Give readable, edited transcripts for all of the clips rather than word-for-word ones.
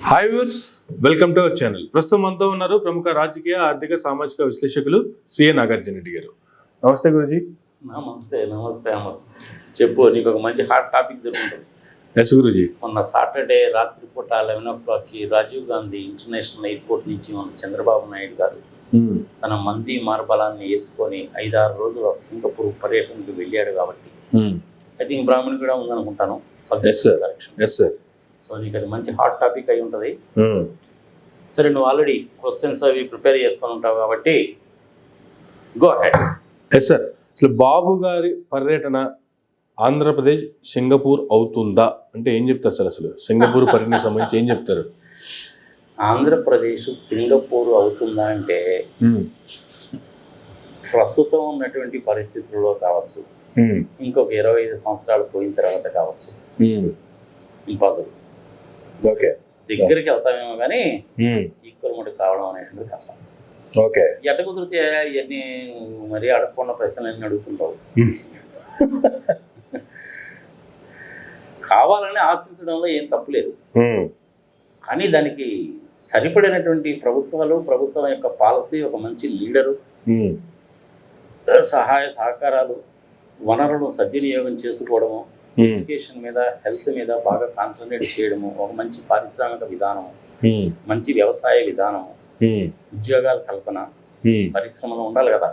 Hi viewers, welcome to our channel. ప్రస్తుతం మనతో ఉన్నారు ప్రముఖ రాజకీయ ఆర్థిక సామాజిక విశ్లేషకులు సిఏ నాగార్జున రెడ్డి గారు. నమస్తే గురుజీ. నమస్తే నమస్తే అమర్, చెప్పు. నీకు ఒక మంచి హాట్ టాపిక్ దొరుకుతుంది. ఎస్ గురుజీ. మొన్న సాటర్డే రాత్రిపూట 11 o'clockకి రాజీవ్ గాంధీ ఇంటర్నేషనల్ ఎయిర్పోర్ట్ నుంచి మన చంద్రబాబు నాయుడు గారు తన మంది మార్బలాన్ని వేసుకొని 5-6 రోజులు సింగపూర్ పర్యటనకు వెళ్ళాడు. కాబట్టి ఐ థింక్ బ్రాహ్మణ్ కూడా ఉందనుకుంటాను. సబ్జెక్ట్. సో నీకు అది మంచి హాట్ టాపిక్ అయి ఉంటుంది. సరే, నువ్వు ఆల్రెడీ క్వశ్చన్స్ అవి ప్రిపేర్ చేసుకొని ఉంటావు కాబట్టి గో హెడ్. Yes sir. అసలు బాబు గారి పర్యటన ఆంధ్రప్రదేశ్ సింగపూర్ అవుతుందా అంటే ఏం చెప్తారు సార్? అసలు సింగపూర్ పర్యటనకు సంబంధించి ఏం చెప్తారు? ఆంధ్రప్రదేశ్ సింగపూర్ అవుతుందా అంటే ప్రస్తుతం ఉన్నటువంటి పరిస్థితుల్లో కావచ్చు, ఇంకొక 25 సంవత్సరాలు పోయిన తర్వాత కావచ్చు, ఇంపాసిబుల్. ఓకే, దగ్గరికి వెళ్తామేమో కానీ ఈక్వల్ మటుకు కావడం అనేటువంటిది కష్టం. ఓకే, ఎట్ట కుదిరితే ఇవన్నీ మరీ అడగకుండా ప్రశ్నలన్నీ అడుగుతుంటావు. కావాలని ఆశించడంలో ఏం తప్పులేదు, కానీ దానికి సరిపడినటువంటి ప్రభుత్వం యొక్క పాలసీ, ఒక మంచి లీడరు, సహాయ సహకారాలు, వనరులను సద్వినియోగం చేసుకోవడము, ఎడ్యుకేషన్ మీద, హెల్త్ మీద బాగా కాన్సన్ట్రేట్ చేయడము, ఒక మంచి పారిశ్రామిక విధానము, మంచి వ్యవసాయ విధానము, ఉద్యోగాల కల్పన, పరిశ్రమలు ఉండాలి కదా.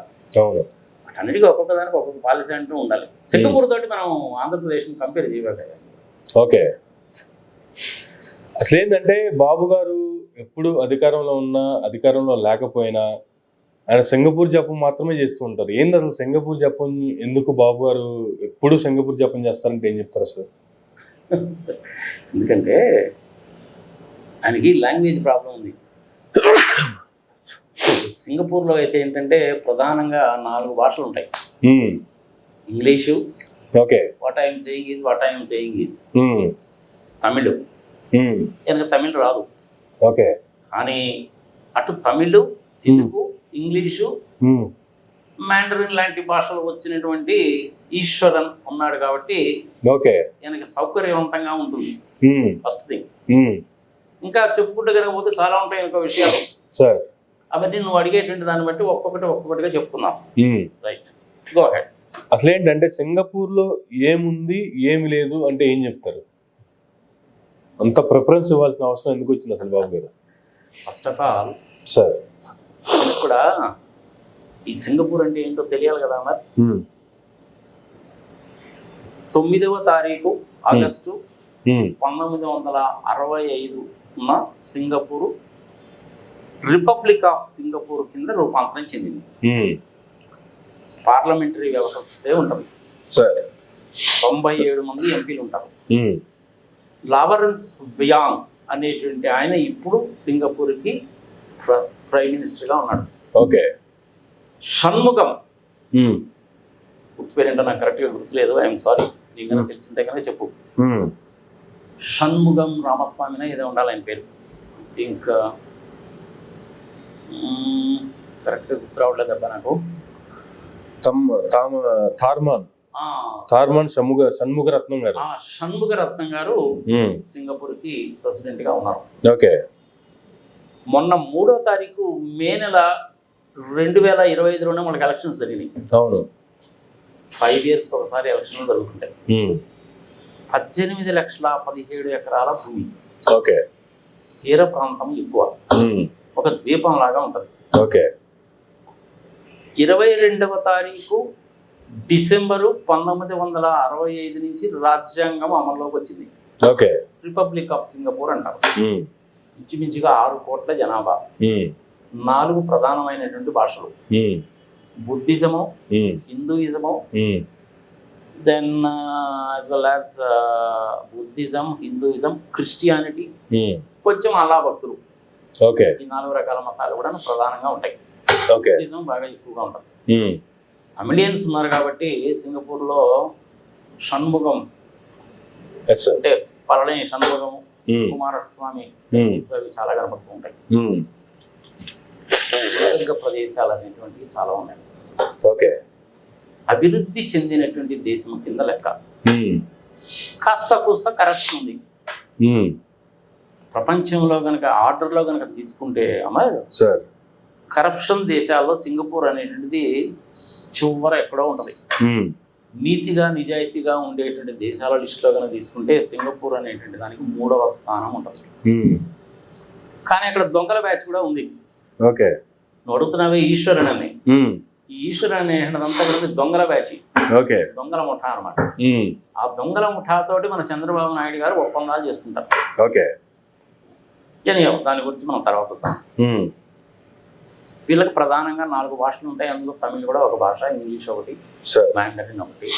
అన్నిటికీ ఒక్కొక్క దానికి ఒక్కొక్క పాలసీ అంటూ ఉండాలి. సింగపూర్ తోటి మనం ఆంధ్రప్రదేశ్ని కంపేర్ చేయలేదు. ఓకే, అసలు ఏంటంటే బాబు గారు ఎప్పుడు అధికారంలో ఉన్నా అధికారంలో లేకపోయినా ఆయన సింగపూర్ జపం మాత్రమే చేస్తూ ఉంటారు. ఏంది అసలు సింగపూర్ జపం ఎందుకు బాబు గారు ఎప్పుడు సింగపూర్ జపం చేస్తారంటే ఏం చెప్తారు అసలు? ఎందుకంటే ఆయనకి లాంగ్వేజ్ ప్రాబ్లం ఉంది. సింగపూర్లో అయితే ఏంటంటే ప్రధానంగా 4 భాషలు ఉంటాయి. English, okay, what I'm saying is Tamil. எனக்கு తమిళ్ రాదు. ఓకే, కానీ అటు తమిళ్, తెలుగు, ఇంగ్లీషు, మ్యాండరిన్ లాంటి భాషలు వచ్చినటువంటి ఈశ్వరన్ ఉన్నాడు కాబట్టి ఓకే, ఆయనకి సౌకర్యవంతంగా ఉంటుంది. First thing. ఇంకా చెప్పుకుంటూ కనుకపోతే చాలా ఉంటాయి ఇంకో విషయాలు సార్. అవన్నీ నువ్వు అడిగేటువంటి దాన్ని బట్టి ఒక్కొక్కటిగా చెప్పుకున్నాం. Right, go head. అసలు ఏంటంటే సింగపూర్లో ఏముంది ఏమి లేదు అంటే ఏం చెప్తారు? అంత ప్రిఫరెన్స్ ఇవ్వాల్సిన అవసరం ఎందుకు వచ్చింది అసలు బాబు గారు? ఫస్ట్ ఆఫ్ ఆల్ సార్, కూడా ఈ సింగపూర్ అంటే ఏంటో తెలియాలి కదా మరి. 9వ తారీఖు ఆగస్టు 1965 ఉన్న సింగపూరు రిపబ్లిక్ ఆఫ్ సింగపూర్ కింద రూపాంతరం చెందింది. పార్లమెంటరీ వ్యవస్థే ఉంటుంది. 97 మంది ఎంపీలు ఉంటారు. లావరెన్స్ బియాంగ్ అనేటువంటి ఆయన ఇప్పుడు సింగపూర్కి ప్రైమ్ మినిస్టర్గా ఉన్నాడు. ఓకే, షణ్ముగం, గుర్తు పేరేంటో నాకు కరెక్ట్గా గుర్తులేదు, ఐఎమ్ సారీ, నీకు కనుక తెలిసింటే కనుక చెప్పు. షణ్ముగం రామస్వామినే ఏదో ఉండాలి ఆయన పేరు. ఐ థింక్ కరెక్ట్గా గుర్తు రావట్లేదు అబ్బా నాకు. షణ్ముగరత్నం గారు సింగపూర్కి ప్రెసిడెంట్ గా ఉన్నారు. ఓకే, మొన్న 3వ తారీఖు మే నెల 2025లోనే మనకి ఎలక్షన్స్ జరిగినాయి. అవును, 5 years ఒకసారి ఎలక్షన్లు జరుగుతుంటాయి. 18,17,000 ఎకరాల భూమి. ఓకే, తీర ప్రాంతం ఎక్కువ, ఒక ద్వీపం లాగా ఉంటుంది. ఓకే, 22వ తారీఖు డిసెంబరు 1965 నుంచి రాజ్యాంగం అమల్లోకి వచ్చింది. ఓకే, రిపబ్లిక్ ఆఫ్ సింగపూర్ అంటారు. ఇంచుమించుగా 6 కోట్ల జనాభా, 4 ప్రధానమైనటువంటి భాషలు, Buddhism, Hinduism, then as well as Buddhism, Hinduism, Christianity, కొంచెం అల్లా భక్తులు. ఓకే, ఈ 4 రకాల మతాలు కూడా ప్రధానంగా ఉంటాయి. బుద్ధిజం బాగా ఎక్కువగా ఉంటుంది. తమిళియన్స్ ఉన్నారు కాబట్టి సింగపూర్లో షణ్ముగం అంటే పళని షణ్ముగము, కుమారస్వామి అవి చాలా కనపడుతూ ఉంటాయి. ప్రదేశాలు అనేటువంటివి చాలా ఉన్నాయి. ఓకే, అభివృద్ధి చెందినటువంటి దేశం కింద లెక్క. కాస్త కూస్త కరప్షన్ ఉంది. ప్రపంచంలో కనుక ఆర్డర్లో కనుక తీసుకుంటే అమ్మాయి సార్. కరప్షన్ దేశాల్లో సింగపూర్ అనేటువంటిది చివర ఎక్కడో ఉంటుంది. నీతిగా నిజాయితీగా ఉండేటువంటి దేశాల లిస్టులో కనుక తీసుకుంటే సింగపూర్ అనేటువంటి దానికి 3వ స్థానం ఉంటుంది. కానీ అక్కడ దొంగల బ్యాచ్ కూడా ఉంది. ఓకే. నువ్వు అడుగుతున్నావే ఈశ్వరన్ అని, ఈ ఈశ్వరన్ అనేటువంటిదంతా కూడా దొంగల బ్యాచ్. ఓకే. దొంగల ముఠా అనమాట. ఆ దొంగల ముఠాతోటి మన చంద్రబాబు నాయుడు గారు ఒప్పందాలు చేసుకుంటారు. ఓకే. దాని గురించి మనం తర్వాత వద్దాం. వీళ్ళకి ప్రధానంగా 4 భాషలు ఉంటాయి. అందులో తమిళ్ కూడా ఒక భాష, ఇంగ్లీష్ ఒకటి, మ్యాండరిన్ ఒకటి,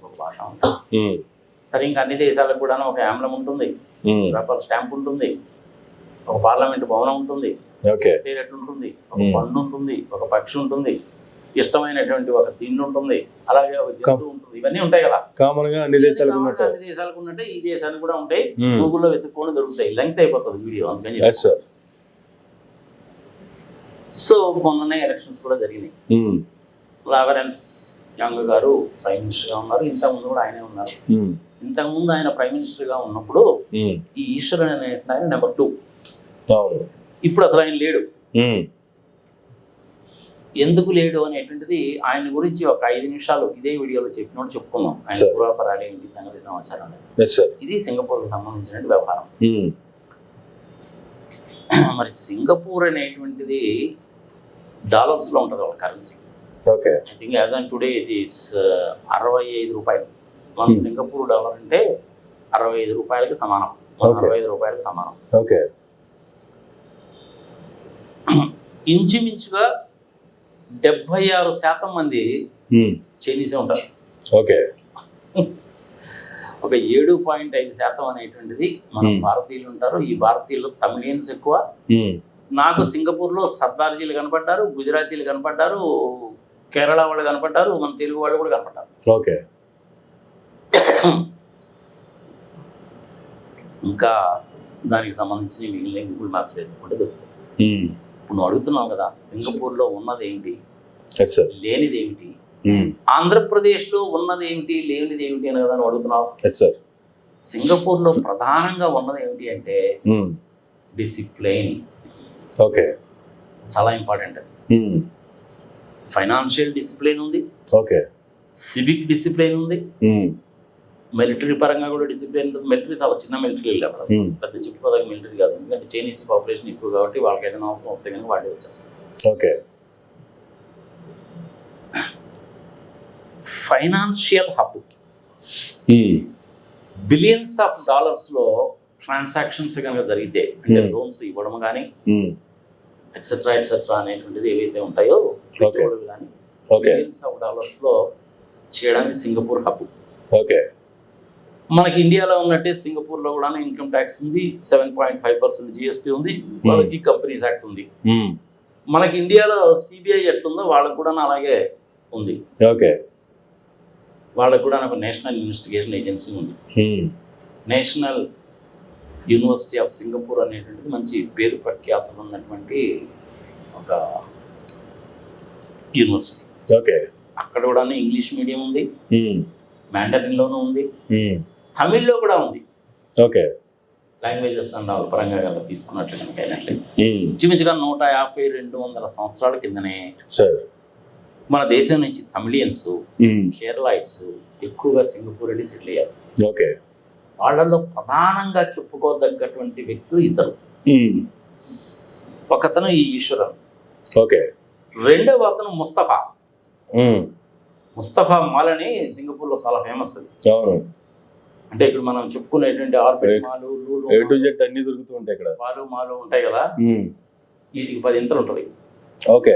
ఒక భాష ఉంటుంది. సరే, ఇంకా అన్ని దేశాలకు కూడా ఒక ఆమ్లం ఉంటుంది, పేపర్ స్టాంప్ ఉంటుంది, ఒక పార్లమెంట్ భవనం ఉంటుంది, థియేటర్ ఉంటుంది, ఒక పండు ఉంటుంది, ఒక పక్షి ఉంటుంది, ఇష్టమైనటువంటి ఒక తిండి ఉంటుంది, అలాగే ఒక జంతువు ఉంటుంది. ఇవన్నీ ఉంటాయి కదా, కామన్ గా అన్ని దేశాలకు ఉన్నట్టే ఈ దేశాలకు కూడా ఉంటాయి. గూగుల్లో వెతుక్కొని దొరుకుతాయి. లెంగ్త్ అయిపోతుంది వీడియో, అందుకని. సో మొన్ననే ఎలక్షన్స్ కూడా జరిగినాయి. లావరెన్స్ యంగ్ గారు ప్రైమ్ మినిస్టర్గా ఉన్నారు. ఇంతకుముందు కూడా ఆయనే ఉన్నారు. ఇంతకుముందు ఆయన ప్రైమ్ మినిస్టర్గా ఉన్నప్పుడు ఈ ఈశ్వరన్ అనే ఆయన నెంబర్ 2. ఇప్పుడు అసలు ఆయన లేడు. ఎందుకు లేడు అనేటువంటిది ఆయన గురించి ఒక 5 నిమిషాలు ఇదే వీడియోలో చెప్పినట్టు చెప్పుకుందాం. ఆయన పూర్వపరాలు ఏంటి, సంగతి సమాచారం. ఇది సింగపూర్కి సంబంధించిన వ్యవహారం. మరి సింగపూర్ అనేటువంటిది డాలర్స్లో ఉంటుంది వాళ్ళ currency. Okay. I think as on today it is 65 రూపాయలు. మన సింగపూర్ డాలర్ అంటే 65 రూపాయలకి సమానం. 65 రూపాయలకి సమానం. ఓకే. ఇంచుమించుగా 76% మంది చైనీసే ఉంటారు. ఓకే. ఒక 7.5% అనేటువంటిది మన భారతీయులు ఉంటారు. ఈ భారతీయులు తమిళియన్స్ ఎక్కువ. నాకు సింగపూర్లో సర్దార్జీలు కనపడ్డారు, గుజరాతీలు కనపడ్డారు, కేరళ వాళ్ళు కనపడ్డారు, మన తెలుగు వాళ్ళు కూడా కనపడ్డారు. ఓకే. ఇంకా దానికి సంబంధించిన మిగిలిన గూగుల్ మ్యాప్స్ ఎత్తుకుంటే దొరుకుతాయి. ఇప్పుడు నువ్వు అడుగుతున్నావు కదా, సింగపూర్లో ఉన్నది ఏమిటి, లేనిది ఏమిటి, ఆంధ్రప్రదేశ్లో ఉన్నది ఏమిటి, లేనిది ఏమిటి అని కదా నువ్వు అడుగుతున్నావు. సింగపూర్లో ప్రధానంగా ఉన్నది ఏమిటి అంటే డిసిప్లైన్. ఓకే. చాలా ఇంపార్టెంట్. ఫైనాన్షియల్ డిసిప్లైన్ ఉంది. ఓకే. సివిక్ డిసిప్లైన్ ఉంది. మిలిటరీ పరంగా కూడా డిసిప్లైన్ ఉంటుంది. మిలిటరీ చాలా చిన్న మిలిటరీ అక్కడ, పెద్ద చుట్టుపక్కల మిలిటరీ కాదు. ఎందుకంటే చైనీస్ పాపులేషన్ ఎక్కువ కాబట్టి వాళ్ళకి ఏదైనా అవసరం వస్తే కానీ వాళ్ళే వచ్చేస్తారు. Okay. Financial hub. Billions of డాలర్స్లో ట్రాన్సాక్షన్స్ కనుక జరిగితే, అంటే లోన్స్ ఇవ్వడం కానీ ఎక్సెట్రా ఎక్సెట్రా అనేటువంటిది ఏవైతే ఉంటాయో పెట్టుబడులు కానీ బిలియన్స్ ఆఫ్ డాలర్స్లో చేయడానికి సింగపూర్ హబ్. ఓకే. మనకి ఇండియాలో ఉన్నట్టే సింగపూర్లో కూడా ఇన్కమ్ ట్యాక్స్ ఉంది, 7.5% జిఎస్టీ ఉంది, వాళ్ళకి కంపెనీస్ యాక్ట్ ఉంది. మనకి ఇండియాలో సిబిఐ ఎట్లుందో వాళ్ళకు కూడా అలాగే ఉంది. ఓకే. వాళ్ళకు కూడా ఒక నేషనల్ ఇన్వెస్టిగేషన్ ఏజెన్సీ ఉంది. నేషనల్ యూనివర్సిటీ ఆఫ్ సింగపూర్ అనేటువంటిది మంచి పేరు ప్రఖ్యాతులు ఉన్నటువంటి ఒక యూనివర్సిటీ. ఓకే. అక్కడ కూడా ఇంగ్లీష్ మీడియం ఉంది, మ్యాండరిన్లోనూ ఉంది, తమిళ్లో కూడా ఉంది. ఓకే. లాంగ్వేజెస్ అన్న పరంగా కనుక తీసుకున్నట్లు కనుక అయినట్లయితే ఇంచుమించుగా 150-200 సంవత్సరాల కిందనే మన దేశం నుంచి తమిళియన్స్, కేరళైట్స్ ఎక్కువగా సింగపూర్ వెళ్ళి సెటిల్ అయ్యారు. ఓకే. వాళ్ళల్లో ప్రధానంగా చెప్పుకోదగ్గటువంటి వ్యక్తులు 2. ఒకతను ఈ ఈశ్వరన్. ఓకే. రెండవ అతను ముస్తఫా. ముస్తఫా మాల్ అని సింగపూర్లో చాలా ఫేమస్. అంటే ఇక్కడ మనం చెప్పుకునేటువంటి ఆర్బిట్ మాలు, అన్ని దొరుకుతూ ఉంటాయి ఇక్కడ. మాలు ఉంటాయి కదా, వీటికి 10 ఇంతలు ఉంటుంది. ఓకే.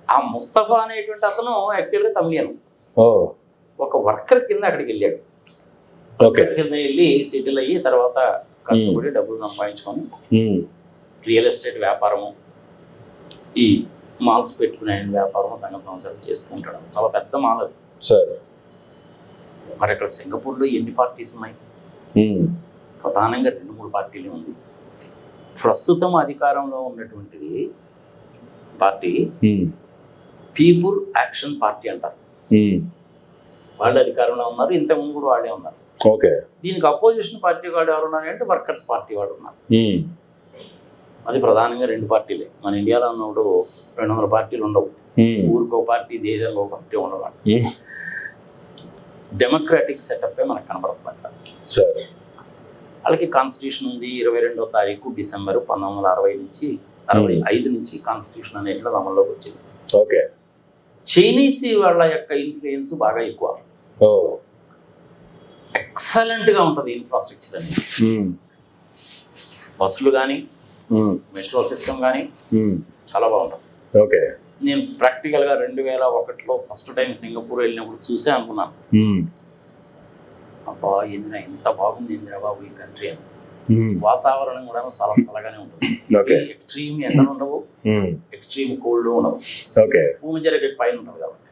ఆ ముస్తఫా అనేటువంటి అతను యాక్చువల్గా తమిళియన్. ఒక వర్కర్ కింద అక్కడికి వెళ్ళాడు. కింద వెళ్ళి సెటిల్ అయ్యి తర్వాత కష్టపడి డబ్బులు సంపాదించుకొని రియల్ ఎస్టేట్ వ్యాపారము, ఈ మాల్స్ పెట్టుకునే వ్యాపారం సంవత్సరాలు చేస్తూ ఉంటాడు. చాలా పెద్ద మాల్ అది. మరి ఇక్కడ సింగపూర్లో ఎన్ని పార్టీస్ ఉన్నాయి? ప్రధానంగా 2-3 పార్టీలు ఉంది. ప్రస్తుతం అధికారంలో ఉన్నటువంటిది పార్టీ పీపుల్ యాక్షన్ పార్టీ అంటారు. వాళ్ళు అధికారంలో ఉన్నారు, ఇంతకుముందు కూడా వాళ్ళే ఉన్నారు. ఓకే. దీనికి అపోజిషన్ పార్టీ వాడు ఎవరు ఉన్నారంటే వర్కర్స్ పార్టీ వాడు ఉన్నారు. అది ప్రధానంగా 2 పార్టీలే. మన ఇండియాలో ఉన్నప్పుడు 200 పార్టీలు ఉండవు. ఊరికో పార్టీ, దేశంలో ఒక పార్టీ ఉండవు. డెమోక్రాటిక్ సెటప్ మనకు కనబడుతుంది. సరే. వాళ్ళకి కాన్స్టిట్యూషన్ ఉంది. 22వ తారీఖు డిసెంబర్ 1960 నుంచి 65 నుంచి కాన్స్టిట్యూషన్ అనేది అమల్లోకి వచ్చింది. ఓకే. చైనీస్ వాళ్ళ యొక్క ఇన్ఫ్లుయెన్స్ బాగా ఎక్కువ. ఎక్సలెంట్గా ఉంటుంది ఇన్ఫ్రాస్ట్రక్చర్ అనేది. బస్సులు కానీ మెట్రో సిస్టమ్ కానీ చాలా బాగుంటుంది. ఓకే. నేను ప్రాక్టికల్గా 2001లో ఫస్ట్ టైం సింగపూర్ వెళ్ళినప్పుడు చూసే అనుకున్నాను, అబ్బా ఇందిరా ఎంత బాగుంది ఇందిరా బాబు ఈ కంట్రీ అని. వాతావరణం కూడా చాలా చల్లగానే ఉంటుంది. ఎక్స్ట్రీమ్ ఎండలు ఉండవు, ఎక్స్ట్రీమ్ కోల్డ్ ఉండవు. భూమి జరిగే పైన ఉంటుంది కాబట్టి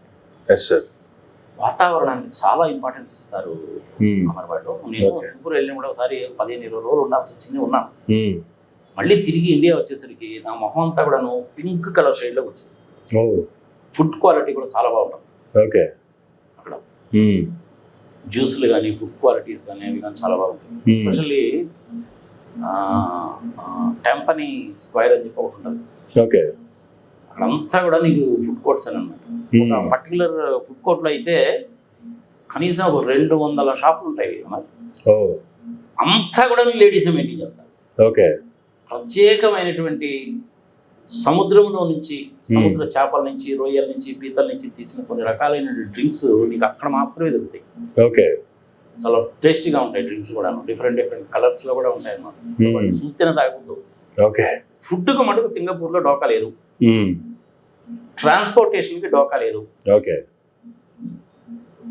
వాతావరణానికి చాలా ఇంపార్టెన్స్ ఇస్తారు అమర్వాడిలో. నేను సింగపూర్ వెళ్ళినప్పుడు ఒకసారి 15-20 రోజులు ఉండాల్సి వచ్చింది, ఉన్నాను. మళ్ళీ తిరిగి ఇండియా వచ్చేసరికి నా మొహం అంతా కూడాను పింక్ కలర్ షేడ్లోకి వచ్చేసింది. ఫుడ్ క్వాలిటీ కూడా చాలా బాగుంటుంది అక్కడ. జ్యూస్లు కానీ ఫుడ్ క్వాలిటీస్ కానీ అవి కానీ చాలా బాగుంటుంది. ఎస్పెషల్లీ టెంపనీ స్క్వేర్ అని చెప్పి ఒకటి ఉంటుంది. అక్కడంతా కూడా నీకు ఫుడ్ కోర్ట్స్ అని అన్నమాట. ఒక పర్టికులర్ ఫుడ్ కోర్ట్లో అయితే కనీసం ఒక 200 షాపులు ఉంటాయి. అంతా కూడా లేడీసే మెయింటైన్ చేస్తారు. ప్రత్యేకమైనటువంటి సముద్రంలో నుంచి, సముద్ర చేపల నుంచి, రొయ్యల నుంచి, పీతల నుంచి తీసిన కొన్ని రకాలైన డ్రింక్స్ నీకు అక్కడ మాత్రమే దొరుకుతాయి. చాలా టేస్టీగా ఉంటాయి డ్రింక్స్ కూడా. డిఫరెంట్ కలర్స్ లో కూడా ఉంటాయి అన్నమాట. చూస్తేనే తాగకూడదు. ఫుడ్కు మటుకు సింగపూర్లో డోకా లేదు. ట్రాన్స్పోర్టేషన్కి డోకా లేదు.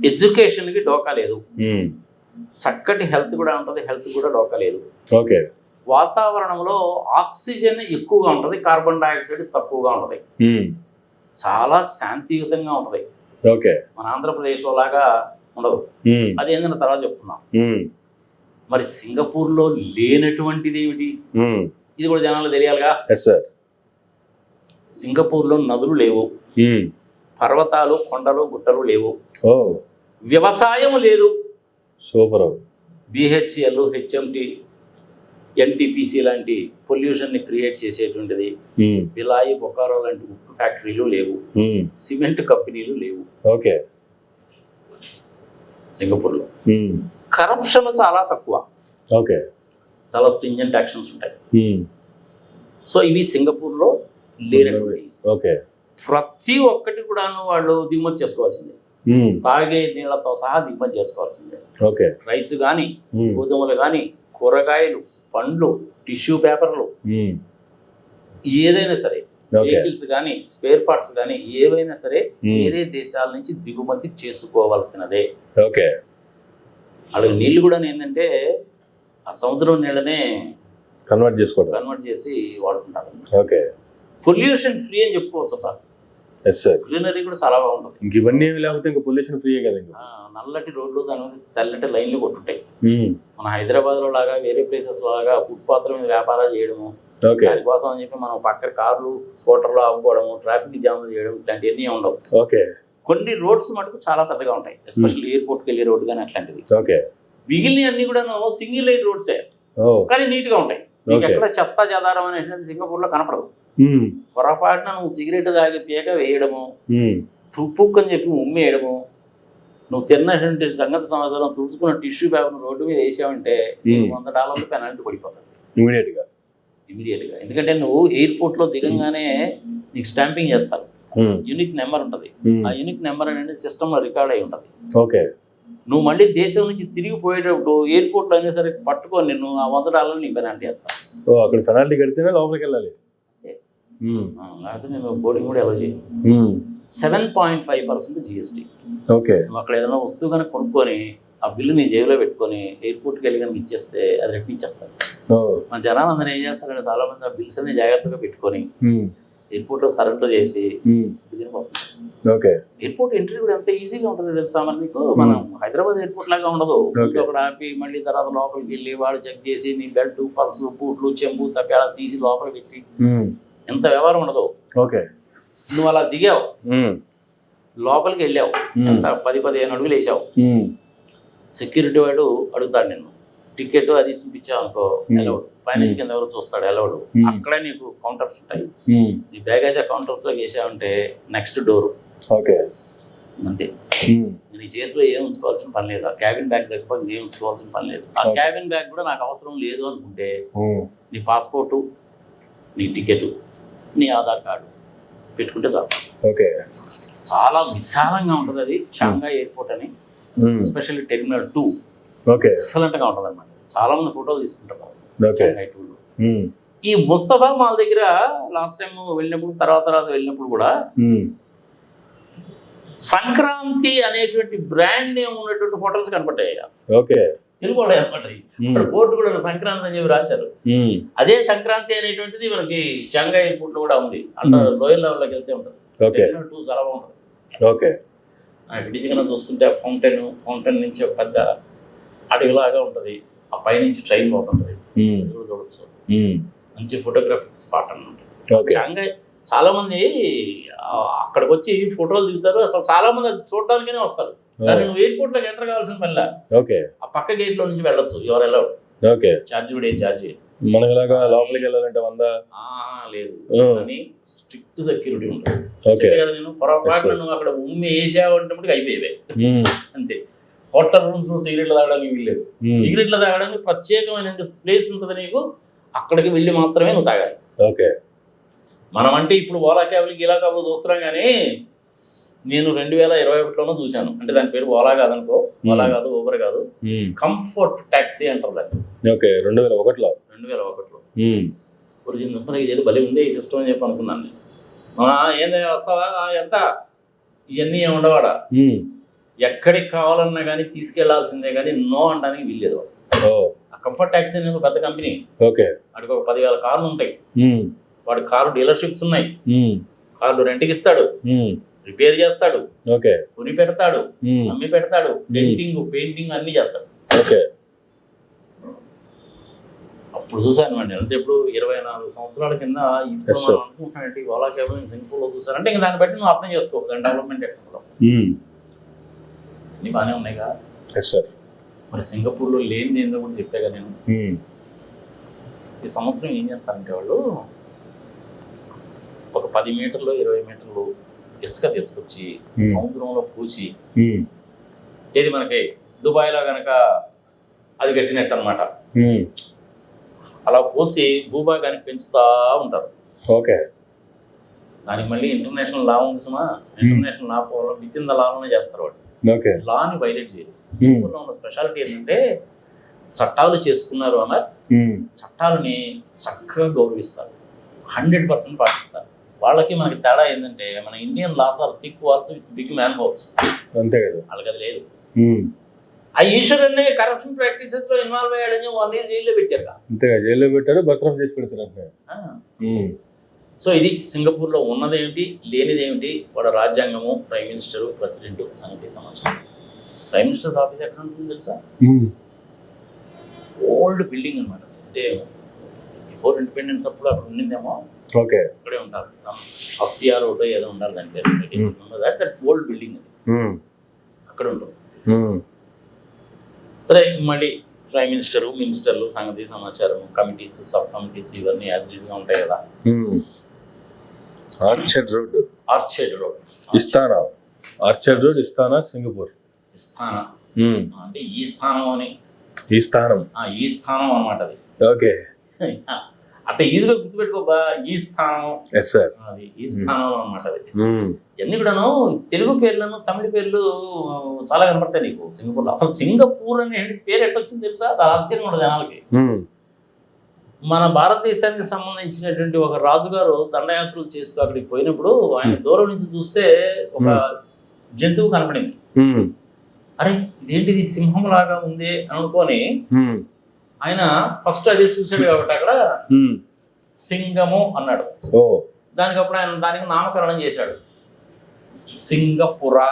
ఎడ్యుకేషన్కి డోకా లేదు. చక్కటి హెల్త్ కూడా ఉంటుంది, హెల్త్ కూడా డోకా లేదు. వాతావరణంలో ఆక్సిజన్ ఎక్కువగా ఉంటుంది, కార్బన్ డైఆక్సైడ్ తక్కువగా ఉంటుంది. చాలా శాంతియుతంగా ఉంటుంది. మన ఆంధ్రప్రదేశ్లో లాగా ఉండదు. అది ఏంటంటే తర్వాత చెప్తున్నాం. మరి సింగపూర్లో లేనటువంటిది ఏమిటి, ఇది కూడా జనాలు తెలియాలిగా. సింగపూర్లో నదులు లేవు, పర్వతాలు, కొండలు, గుట్టలు లేవు, వ్యవసాయం లేదు. సూపర్. బిహెచ్ఎల్, హెచ్ఎంటి, ఎన్టీపీసీ లాంటి పొల్యూషన్ని క్రియేట్ చేసేటువంటిది, బిలాయి, బొకారో లాంటి ఉక్కు ఫ్యాక్టరీలు లేవు, సిమెంట్ కంపెనీలు లేవు సింగపూర్లో. కరప్షన్ చాలా తక్కువ, చాలా స్ట్రింజెంట్ యాక్షన్స్ ఉంటాయి. సో ఇవి సింగపూర్లో లేనటువంటి. ప్రతి ఒక్కటి కూడాను వాళ్ళు దిగుమతి చేసుకోవాల్సిందే. తాగే నీళ్లతో సహా దిగుమతి చేసుకోవాల్సిందే. రైస్ కానీ, గోధుమలు కానీ, కూరగాయలు, పండ్లు, టిష్యూ పేపర్లు, ఏదైనా సరే, వెహికల్స్ కానీ, స్పేర్ పార్ట్స్ కానీ ఏవైనా సరే వేరే దేశాల నుంచి దిగుమతి చేసుకోవాల్సినదే. అలాగే నీళ్లు కూడా ఏంటంటే ఆ సముద్రం నీళ్ళనే కన్వర్ట్ చేసి వాడుకుంటారు. పొల్యూషన్ ఫ్రీ అని చెప్పుకోవచ్చు. గ్రీనరీ కూడా చాలా బాగుంటుంది. ఇవన్నీ లేకపోతే ఇంకా పొల్యూషన్ ఫ్రీ కదా. నల్లటి రోడ్లు, దాని మీద తెల్లటి లైన్లు కొట్టుంటాయి. మన హైదరాబాద్లో లాగా వేరే ప్లేసెస్ లాగా ఫుట్పాత్ల మీద వ్యాపారాలు చేయడము, దానికోసం అని చెప్పి మనం పక్కన కార్లు, స్కూటర్లు ఆపుకోవడము, ట్రాఫిక్ జామ్లు చేయడం, ఇట్లాంటివన్నీ ఉండవు. కొన్ని రోడ్స్ మటుకు చాలా పెద్దగా ఉంటాయి, ఎస్పెషల్లీ ఎయిర్పోర్ట్కి వెళ్ళే రోడ్డు కానీ అట్లాంటివి. మిగిలిన అన్ని కూడా సింగిల్ లైన్ రోడ్సే, కానీ నీట్గా ఉంటాయి. నీకు ఎక్కడ చెత్త చెదారం అనేది సింగపూర్లో కనపడదు. పొరపాటున నువ్వు సిగరెట్ తాగి పీక వేయడము, తుప్పుకు అని చెప్పి ఉమ్మేయడము, నువ్వు తిన్నటువంటి సంగతి సంవత్సరం తుడుచుకున్న టిష్యూ పేపర్ రోడ్డు మీద వేసావంటే $100 పెనాల్టీ పడిపోతుంది ఇమీడియట్గా. ఎందుకంటే నువ్వు ఎయిర్పోర్ట్లో దిగంగానే నీకు స్టాంపింగ్ చేస్తారు, యూనిక్ నెంబర్ ఉంటుంది. ఆ యూనిక్ నెంబర్ అనేది సిస్టంలో రికార్డ్ అయి ఉంటుంది. నువ్వు మళ్ళీ దేశం నుంచి తిరిగి పోయేటప్పుడు ఎయిర్పోర్ట్లో అయినా సరే పట్టుకొని నిన్ను ఆ $100 నీకు పెనాల్టీ చేస్తాను. అక్కడ పెనాల్టీ కడితేనే లోపలికి వెళ్ళాలి. లేకపోతే నేను బోర్డింగ్ కూడా అలౌ చేయను. 7.5% GST. నువ్వు అక్కడ ఏదైనా వస్తువు కనుక కొనుక్కొని ఆ బిల్లు నీ జేబులో పెట్టుకొని ఎయిర్పోర్ట్కి వెళ్ళి కనుక ఇచ్చేస్తే అది రెట్టించేస్తారు. మన జనాలు అందరూ ఏం చేస్తారంటే చాలా మంది ఆ బిల్స్ అన్ని జాగ్రత్తగా పెట్టుకొని ఎయిర్పోర్ట్లో సరెండర్ చేసి ఎయిర్పోర్ట్ ఎంట్రీ కూడా ఎంత ఈజీగా ఉంటుంది తెలుసా మరి నీకు. మనం హైదరాబాద్ ఎయిర్పోర్ట్ లాగా ఉండదు. ఒకటి ఆపి మళ్ళీ తర్వాత లోపలికి వెళ్ళి వాడు చెక్ చేసి నీ బెల్ట్, పర్సు, బూట్లు, చెంబు తప్పేళ తీసి లోపల పెట్టి ఎంత వ్యవహారం ఉండదు. నువ్వు అలా దిగావు, లోపలికి వెళ్ళావు, ఎంత 10-15 అడుగులు వేసావు, సెక్యూరిటీ వాడు అడుగుతాడు నిన్ను, టికెట్ అది చూపించావు అనుకో ఎలవడు, పైనుంచి కింద ఎవరు చూస్తాడు ఎలవడు. అక్కడే నీకు కౌంటర్స్ ఉంటాయి, ఈ బ్యాగేజ్ ఆ కౌంటర్స్లో వేసావంటే నెక్స్ట్ డోరు. ఓకే, అంతే. నీ చేతిలో ఏం ఉంచుకోవాల్సిన పని లేదు, ఆ క్యాబిన్ బ్యాగ్ దగ్గర ఏం ఉంచుకోవాల్సిన పని లేదు. ఆ క్యాబిన్ బ్యాగ్ కూడా నాకు అవసరం లేదు అనుకుంటే నీ పాస్పోర్టు, నీ టికెట్, నీ ఆధార్ కార్డు పెట్టుకుంటే చాలు. ఓకే, చాలా విశాలంగా ఉంటుంది అది షాంఘై ఎయిర్పోర్ట్ అని, ఎస్పెషల్లీ టెర్మినల్ 2 ఓకే, ఎక్సలెంట్ గా ఉంటుంది అన్నమాట. చాలా మంది ఫోటోలు తీసుకుంటారు ఓకే. షాంఘై 2లో. ఈ ముస్తఫా మాల్ దగ్గర లాస్ట్ టైం వెళ్ళినప్పుడు, తర్వాత వెళ్ళినప్పుడు కూడా సంక్రాంతి అనేటువంటి బ్రాండ్ నేమ్ ఉన్నటువంటి హోటల్స్ కనపడ్డాయి. ఓకే, తెలుగు వాళ్ళు అనమాట. బోర్డు కూడా సంక్రాంతి అని చెప్పి రాశారు. అదే సంక్రాంతి అనేటువంటిది మనకి షాంఘై ఎయిర్పోర్ట్ లో కూడా ఉంది. అంటే లోయర్ లెవెల్లోకి వెళ్తే ఉంటుంది. చాలా బాగుంటుంది. ఓకే, విడిజిగా చూస్తుంటే ఫౌంటైన్ నుంచి ఒక పెద్ద అడవిలాగా ఉంటుంది, ఆ పైనుంచి ట్రైన్ పోతుంటుంది, చూడవచ్చు. మంచి ఫోటోగ్రఫిక్ స్పాట్ అన్నమాట షాంఘై. చాలా మంది అక్కడికి వచ్చి ఫోటోలు దిగుతారు. అసలు చాలా మంది అది చూడడానికనే వస్తారు. కానీ నువ్వు ఎయిర్పోర్ట్ లోకి ఎంటర్ కావాల్సిన పనిలా, ఆ పక్క గేట్ లో నుంచి వెళ్ళొచ్చు. ఎవరు వెళ్ళవు. ఓకే, ఛార్జ్ కూడా ఏం ఛార్జ్ మనలాగా లోపలికి వెళ్ళాలంటే 100 లేదు, కానీ స్ట్రిక్ట్ సెక్యూరిటీ ఉంటుంది. కదా నేను పొరపాటున నువ్వు అక్కడ ఉమ్మి వేసావంటే అయిపోయేవే అంతే. హోటల్ రూమ్స్ సిగరెట్లు తాగడానికి వీల్లేదు. సిగరెట్లు తాగడానికి ప్రత్యేకమైన ప్లేస్ ఉంటుంది నీకు, అక్కడికి వెళ్ళి మాత్రమే నువ్వు తాగాలి. ఓకే, మనం అంటే ఇప్పుడు ఓలా క్యాబ్లు గీలా క్యాబ్లు చూస్తున్నాం, కానీ నేను 2021లోనూ చూశాను. అంటే దాని పేరు ఓలా కాదనుకో, ఓలా కాదు, ఊబర్ కాదు, కంఫర్ట్ ట్యాక్సీ అంటారు దాన్ని. ఓకే, 2001లో ఒరిజినల్ ఇది బలి ఉంది ఈ సిస్టమ్ అని చెప్పి అనుకున్నాను నేను. ఏంది వస్తావా, ఎంత, ఇవన్నీ ఏమి ఉండవాడా, ఎక్కడికి కావాలన్నా కానీ తీసుకెళ్లాల్సిందే, కానీ నో అనడానికి వీల్లేదు. ఆ కంఫర్ట్ ట్యాక్సీ అనేది పెద్ద కంపెనీ. ఓకే, అడిగి ఒక 10,000 కార్లు ఉంటాయి. వాడి కారు డీలర్షిప్స్ ఉన్నాయి. కార్లు రెంట్కి ఇస్తాడు, రిపేర్ చేస్తాడు, కొని పెడతాడు, అమ్మి పెడతాడు, పెయింటింగ్ అన్ని చేస్తాడు. ఓకే, అప్పుడు చూసాను అండి. అంటే ఇప్పుడు 24 సంవత్సరాల కింద ఇప్పుడు మనం అనుకుంటున్నానంటే ఓలా క్యాబ్ సింగపూర్లో చూసానంటే ఇంకా దాన్ని బట్టి నువ్వు అర్థం చేసుకో దాని డెవలప్మెంట్ ఎక్కడ నీ బాగానే ఉన్నాయి కదా. మరి సింగపూర్లో లేనిది ఏందో కూడా చెప్పాగా నేను. ఈ సంవత్సరం ఏం చేస్తారంటే వాళ్ళు ఒక 10 మీటర్లు 20 మీటర్లు ఇసుక తీసుకొచ్చి సముద్రంలో పూచి, ఏది మనకి దుబాయ్లో కనుక అది కట్టినట్టు అనమాట, అలా పోసి భూభాగానికి పెంచుతా ఉంటారు. ఓకే, దానికి మళ్ళీ ఇంటర్నేషనల్ లా ఉంది సుమా, international law within the లాలోనే చేస్తారు వాళ్ళు. లాని వైలేట్ చేయరు. సింగపూర్లో ఉన్న స్పెషాలిటీ ఏంటంటే చట్టాలు చేసుకున్నారు అన్న చట్టాలని చక్కగా గౌరవిస్తారు, 100% పాటిస్తారు. వాళ్ళకి మనకి తేడా ఏంటంటే మన Indian laws are thick walls with big manholes. అంతే కదా, వాళ్ళకి అది లేదు. ఆ ఈశ్వరుని కరప్షన్ ప్రాక్టీసెస్ లో ఇన్వాల్వ్ అయ్యాడని 1 year జైల్లో పెట్టారు. అంతే, జైల్లో పెట్టారు, బర్తరఫ్ చేసి పెడతారు. సో ఇది సింగపూర్లో ఉన్నదేమిటి, లేనిదేమిటి, వాళ్ళ రాజ్యాంగము, ప్రైమ్ మినిస్టరు, ప్రెసిడెంట్ అనేది సమాచారం. ప్రైమ్ మినిస్టర్ ఆఫీస్ ఎక్కడ ఉంటుంది తెలుసా? ఓల్డ్ బిల్డింగ్ అనమాట. అంటే బిఫోర్ ఇండిపెండెన్స్ అప్పుడు అక్కడ ఉండిందేమో, అక్కడే ఉంటారు. అస్తియా రోడ్ ఏదో ఉండాలి దాని పేరు. దట్ ఓల్డ్ బిల్డింగ్ అది, అక్కడ ఉంటుంది. సరే, మళ్ళీ ప్రైమ్ మినిస్టరు, మినిస్టర్లు, సంగతి సమాచారం, కమిటీస్, సబ్ కమిటీస్ ఇవన్నీ యాజ్ యూజ్ గా ఉంటాయి కదా. Orchard Road Istana Singapore. Istana అంటే ఈ స్థానం అని, ఈ స్థానం అన్నమాట అది. ఓకే, అంటే ఈజీగా గుర్తుపెట్టుకోబా, ఈ స్థానం. అది ఈ స్థానం అన్నమాట అది. ఇవన్నీ కూడాను తెలుగు పేర్లను, తమిళ పేర్లు చాలా కనపడతాయి నీకు సింగపూర్లో. అసలు సింగపూర్ అనే పేరు ఎట్టొచ్చింది తెలుసా? అది ఆశ్చర్యం ఉండదు జనాలకి. మన భారతదేశానికి సంబంధించినటువంటి ఒక రాజుగారు దండయాత్రలు చేస్తూ అక్కడికి పోయినప్పుడు ఆయన దూరం నుంచి చూస్తే ఒక జంతువు కనపడింది. అరే ఇదేంటిది సింహం లాగా ఉంది అనుకొని ఆయన ఫస్ట్ అదే చూశాడు కాబట్టి అక్కడ సింగము అన్నాడు. దానికి అప్పుడు ఆయన దానికి నామకరణం చేశాడు, సింగపురా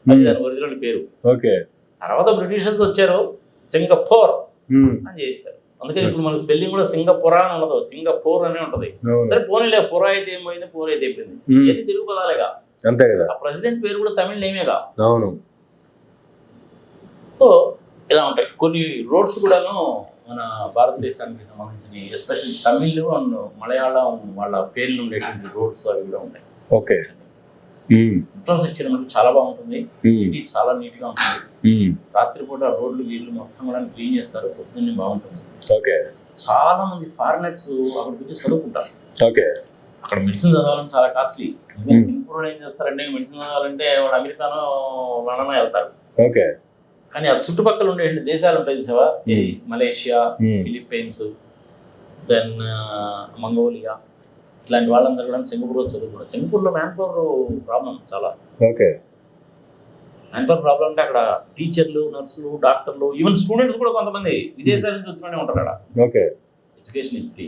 అది దాని ఒరిజినల్ పేరు. తర్వాత బ్రిటిషర్స్ వచ్చారు, సింగపూర్ అని చేశారు. అందుకని ఇప్పుడు మన స్పెల్లింగ్ కూడా సింగపురా అని ఉండదు, సింగపూర్ అనే ఉంటది. సరే పోనీలే, పురా అయితే ఏమైంది, పూర్ అయితే అయిపోయింది. ఇది తెలుగు పదాలేగా, అంతే కదా. ఆ ప్రెసిడెంట్ పేరు కూడా తమిళ నేమేగా. అవును. సో సో ఇలా ఉంటాయి కొన్ని రోడ్స్ కూడాను మన భారతదేశానికి సంబంధించిన ఎస్పెషల్లీ తమిళ్ అండ్ మలయాళం వాళ్ళ పేర్లు ఉండేటువంటి రోడ్స్ అవి కూడా ఉంటాయి. ఓకే. ఇన్ఫ్రాస్ట్రక్చర్ మనకు చాలా బాగుంటుంది, సిటీ చాలా నీట్ గా ఉంటుంది. రాత్రిపూట రోడ్లు వీళ్ళు మొత్తం కూడా క్లీన్ చేస్తారు, పొద్దున్నే బాగుంటుంది. ఓకే. చాలా మంది ఫారినర్స్ అక్కడికి వచ్చి చదువుకుంటారు. ఓకే. అక్కడ మెడిసిన్ చదవాలని చాలా కాస్ట్లీ. సింగపూర్ ఏం చేస్తారంటే మెడిసిన్ చదవాలంటే వాడు అమెరికానో లండన్ వెళ్తారు. ఓకే. కానీ ఆ చుట్టుపక్కల ఉండే దేశాలు ఉంటాయి చూసావా, మలేషియా, ఫిలిప్పీన్స్, దెన్ మంగోలియా, ఇట్లాంటి వాళ్ళందరూ కూడా సింగపూర్లో చదువుకున్నారు. సింగపూర్లో మ్యాన్ పవర్ ప్రాబ్లం చాలా. ఓకే. మ్యాన్ పవర్ ప్రాబ్లం అంటే అక్కడ టీచర్లు, నర్సులు, డాక్టర్లు, ఈవెన్ స్టూడెంట్స్ కూడా కొంతమంది విదేశాల నుంచి వచ్చిన ఉంటారు అక్కడ. Okay. Education is free,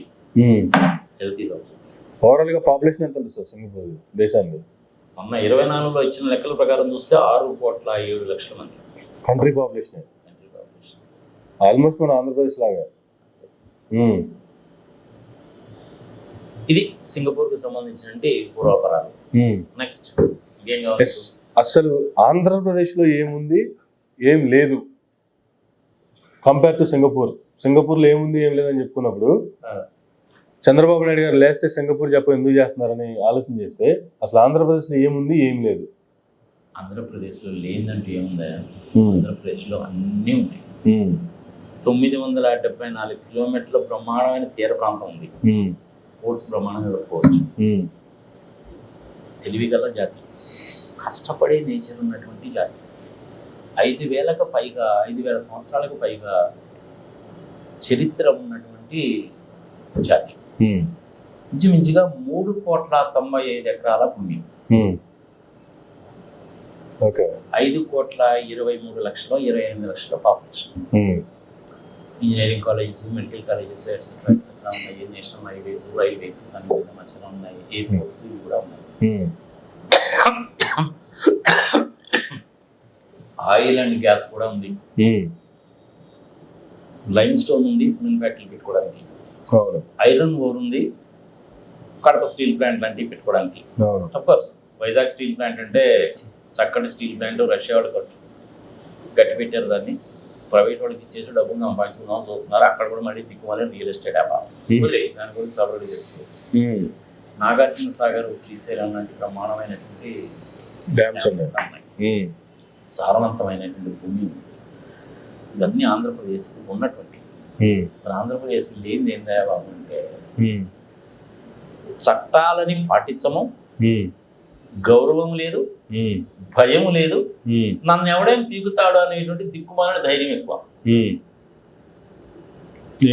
health is also. Overall గా పాపులేషన్ ఎంత ఉంది సార్ సింగపూర్ దేశానికి? మొన్న 24లో ఇచ్చిన లెక్కల ప్రకారం చూస్తే 6,7,00,000 మంది కంట్రీ పాపులేషన్. ఆల్మోస్ట్ మన ఆంధ్రప్రదేశ్ లాగా. ఇది సింగపూర్కి సంబంధించినటువంటి పూర్వాపరాలు. నెక్స్ట్ అసలు ఆంధ్రప్రదేశ్లో ఏముంది ఏం లేదు కంపేర్ టు సింగపూర్లో ఏముంది ఏం లేదని చెప్పుకున్నప్పుడు చంద్రబాబు నాయుడు గారు లేస్తే సింగపూర్ జపాన్ ఎందుకు చేస్తున్నారని ఆలోచన చేస్తే అసలు ఆంధ్రప్రదేశ్లో ఏముంది ఏం లేదు. ఆంధ్రప్రదేశ్లో లేదంటే ఏముందా? ఆంధ్రప్రదేశ్లో అన్నీ ఉన్నాయి. 974 కిలోమీటర్ల బ్రహ్మాండమైన తీర ప్రాంతం ఉంది. పోర్ట్స్ బ్రహ్మాండంగా పెట్టుకోవచ్చు. తెలివి గల జాతి, కష్టపడే నేచర్ ఉన్నటువంటి జాతి. 5,000 సంవత్సరాలకు పైగా చరిత్ర ఉన్నటువంటి జాతి. ఇంచుమించుగా 3,95 ఎకరాల భూమి, 5,23,28 లక్షల population. Engineering colleges, medical colleges, etcetera ఉన్నాయి. నేషనల్ హైవేస్, రైల్వేస్, సంగీత సమాచారం ఉన్నాయి. ఎయిర్పోర్ట్స్ ఇవి కూడా ఉన్నాయి. ఆయిల్ అండ్ గ్యాస్ కూడా ఉంది. లైమ్ స్టోన్ ఉంది, సిమెంట్ ఫ్యాక్టరీ పెట్టుకోవడానికి. ఐరన్ ఓర్ ఉంది, కడప స్టీల్ ప్లాంట్ లాంటివి పెట్టుకోవడానికి. అఫ్కోర్స్ వైజాగ్ స్టీల్ ప్లాంట్ అంటే చక్కటి స్టీల్ ప్లాంట్, రష్యా వాళ్ళు ఖర్చు గట్టి పెట్టారు. దాన్ని ప్రైవేట్ వాళ్ళకి ఇచ్చేసి డబ్బులు సంపాదించుకుందాం చూస్తున్నారు. అక్కడ కూడా మళ్ళీ దిక్కుమని రియల్ ఎస్టేట్ వ్యాపారం. దాని గురించి సపరేట్ చేసుకోవచ్చు. నాగార్జున సాగర్, శ్రీశైలం లాంటి బ్రహ్మాండమైనటువంటి డ్యామ్స్ ఉన్నాయి. సారవంతమైనటువంటి భూమి. ఇవన్నీ ఆంధ్రప్రదేశ్ ఉన్నటువంటి. మరి ఆంధ్రప్రదేశ్ లేనిది ఏందా బాబు అంటే చట్టాలని పాటించము, గౌరవం లేదు, భయం లేదు, నన్ను ఎవడేం పీకుతాడు అనేటువంటి దిక్కుమాలని ధైర్యం ఎక్కువ.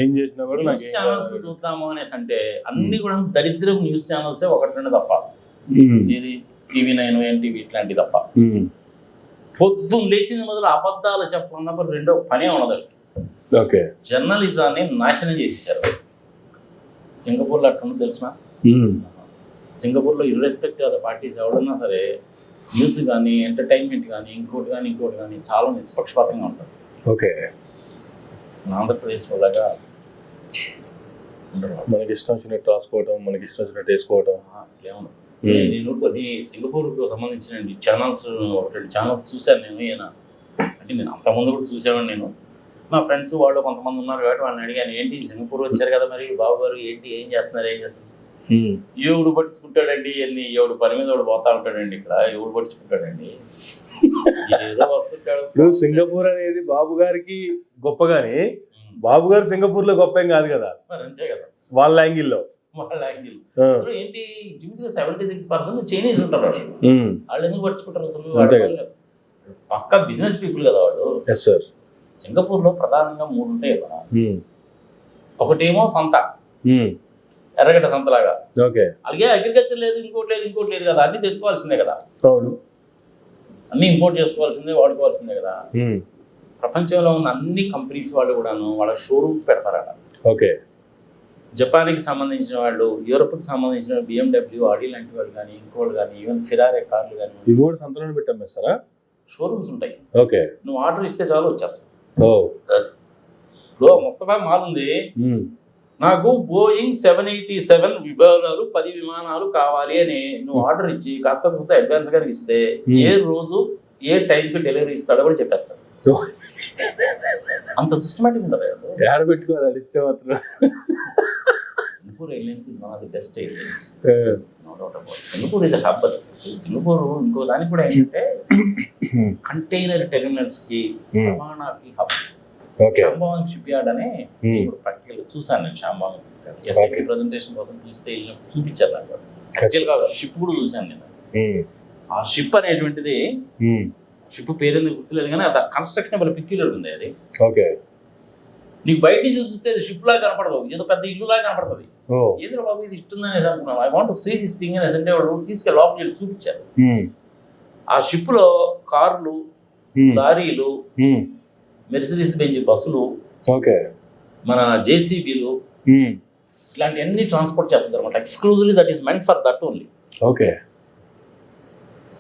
ఏం చేసినా కూడా న్యూస్ ఛానల్స్ చూద్దాము అనేసి అంటే అన్ని కూడా దరిద్రం న్యూస్ ఛానల్సే, 1-2 తప్ప. ఇది TV9, NTV ఇట్లాంటివి తప్ప. పొద్దున్న లేచిన మొదలు అబద్ధాలు చెప్పడం రెండో పనే ఉన్నది. జర్నలిజాన్ని నాశనం చేసేసారు. సింగపూర్లో అట్లా తెలిసిన, సింగపూర్లో ఇర్రెస్పెక్ట్ ఆఫ్ ద పార్టీస్ ఎవడన్నా సరే న్యూస్ కానీ, ఎంటర్టైన్మెంట్ కానీ, ఇంకోటి కానీ చాలా నిష్పక్షపాతంగా ఉంటుంది. ఆంధ్రప్రదేశ్ లాగా మనకి ఇష్టం వచ్చినట్టు రాసుకోవటం, మనకి ఇష్టం వచ్చినట్టు వేసుకోవటం ఏమన్నా. నేను కొన్ని సింగపూర్కు సంబంధించిన ఛానల్స్ 1-2 ఛానల్స్ చూశాను నేను. అంటే నేను అంతకుముందు కూడా చూసేవాడిని. నేను మా ఫ్రెండ్స్ వాళ్ళు కొంతమంది ఉన్నారు కాబట్టి వాళ్ళని అడిగాను, ఏంటి సింగపూర్ వచ్చారు కదా మరి బాబు గారు, ఏంటి ఏం చేస్తున్నారు? ఎవడు పట్టించుకుంటాడండి ఇవన్నీ, ఎవడు పని మీద వాడు పోతా ఉంటాడండి, ఇక్కడ ఎవడు పట్టించుకుంటాడండి, ఏదో వస్తుంటాడు. సింగపూర్ అనేది బాబు గారికి గొప్ప గానీ బాబు గారు సింగపూర్ లో గొప్ప ఏం కాదు కదా. మరి అంతే కదా, వాళ్ళ యాంగిల్లో. ఏంటి 76% చైనీస్ ఉంటారు. వాళ్ళు ఎందుకు పట్టించుకుంటారు? పక్కా బిజినెస్ పీపుల్ కదా వాళ్ళు. సింగపూర్ లో ప్రధానంగా 3 ఉంటాయి కదా. ఒకటేమో సంత, ఎర్రగడ్డ సంతలాగా. అలాగే అగ్రికల్చర్ లేదు, ఇంకోటి లేదు కదా. అన్ని తెచ్చుకోవాల్సిందే కదా, అన్ని ఇంపోర్ట్ చేసుకోవాల్సిందే, వాడుకోవాల్సిందే కదా. ప్రపంచంలో ఉన్న అన్ని కంపెనీస్ వాళ్ళు కూడాను వాళ్ళ షోరూమ్స్ పెడతారట. జపాన్కి సంబంధించిన వాళ్ళు, యూరోప్కి సంబంధించిన BMW, ఆడి లాంటి వాళ్ళు కానీ, ఇంకోటి కానీ, ఈవెన్ ఫిరారీ కార్లు కానీ సంతలో పెట్టారా షోరూమ్స్ ఉంటాయి. నువ్వు ఆర్డర్ ఇస్తే చాలు వచ్చేస్తావు. ముస్తఫా మాల్ ఉంది, నాకు బోయింగ్ 787 విమానాలు 10 విమానాలు కావాలి అని నువ్వు ఆర్డర్ ఇచ్చి కాస్త అడ్వాన్స్ గా ఇస్తే ఏ రోజు ఏ టైంకి డెలివరీ ఇస్తాడో కూడా చెప్పేస్తాడు. అంత సిస్టమేటిక్ ఉండదు. ఏడ పెట్టుకోవాలి అది ఇస్తే మాత్రం. Singapore airlines is one of the best airlines, no doubt about. Singapore ఇది హబ్. సింగపూర్ ఇంకో దానికి కూడా ఏంటంటే కంటైనర్ టెర్మినల్స్ కి రవాణాకి హబ్. శాంబాంగ్ షిప్ యార్డ్ అనే ఇప్పుడు పట్టికలు చూసాను నేను. శాంబాంగ్ ఎస్ఐపి ప్రెజెంటేషన్ కోసం పిలిస్తే చూపించారు నాకు. యాక్చువల్గా షిప్ కూడా చూశాను నేను. ఆ షిప్ అనేటువంటిది, షిప్ పేరు గుర్తులేదు కానీ అది కన్స్ట్రక్షన్ వల్ల పిక్యులర్ ఉంది. అది నీకు బయట నుంచి చూస్తే షిప్ లాగా కనపడదు, ఏదో పెద్ద ఇల్లు లాగా కనపడుతుంది. ఏదో బాబు ఇది ఇస్తుందనేసి అనుకున్నాను. I want see this thing అనేసి అంటే వాడు తీసుకెళ్ళి లోపలికి చూపించారు. ఆ షిప్ లో కార్లు, లారీలు, మెర్సిడీస్ బెంజ్ బస్సులు, మన జేసీబీలు, ఇట్లాంటివన్నీ ట్రాన్స్పోర్ట్ చేస్తారు అనమాట. Exclusively that is meant for that only.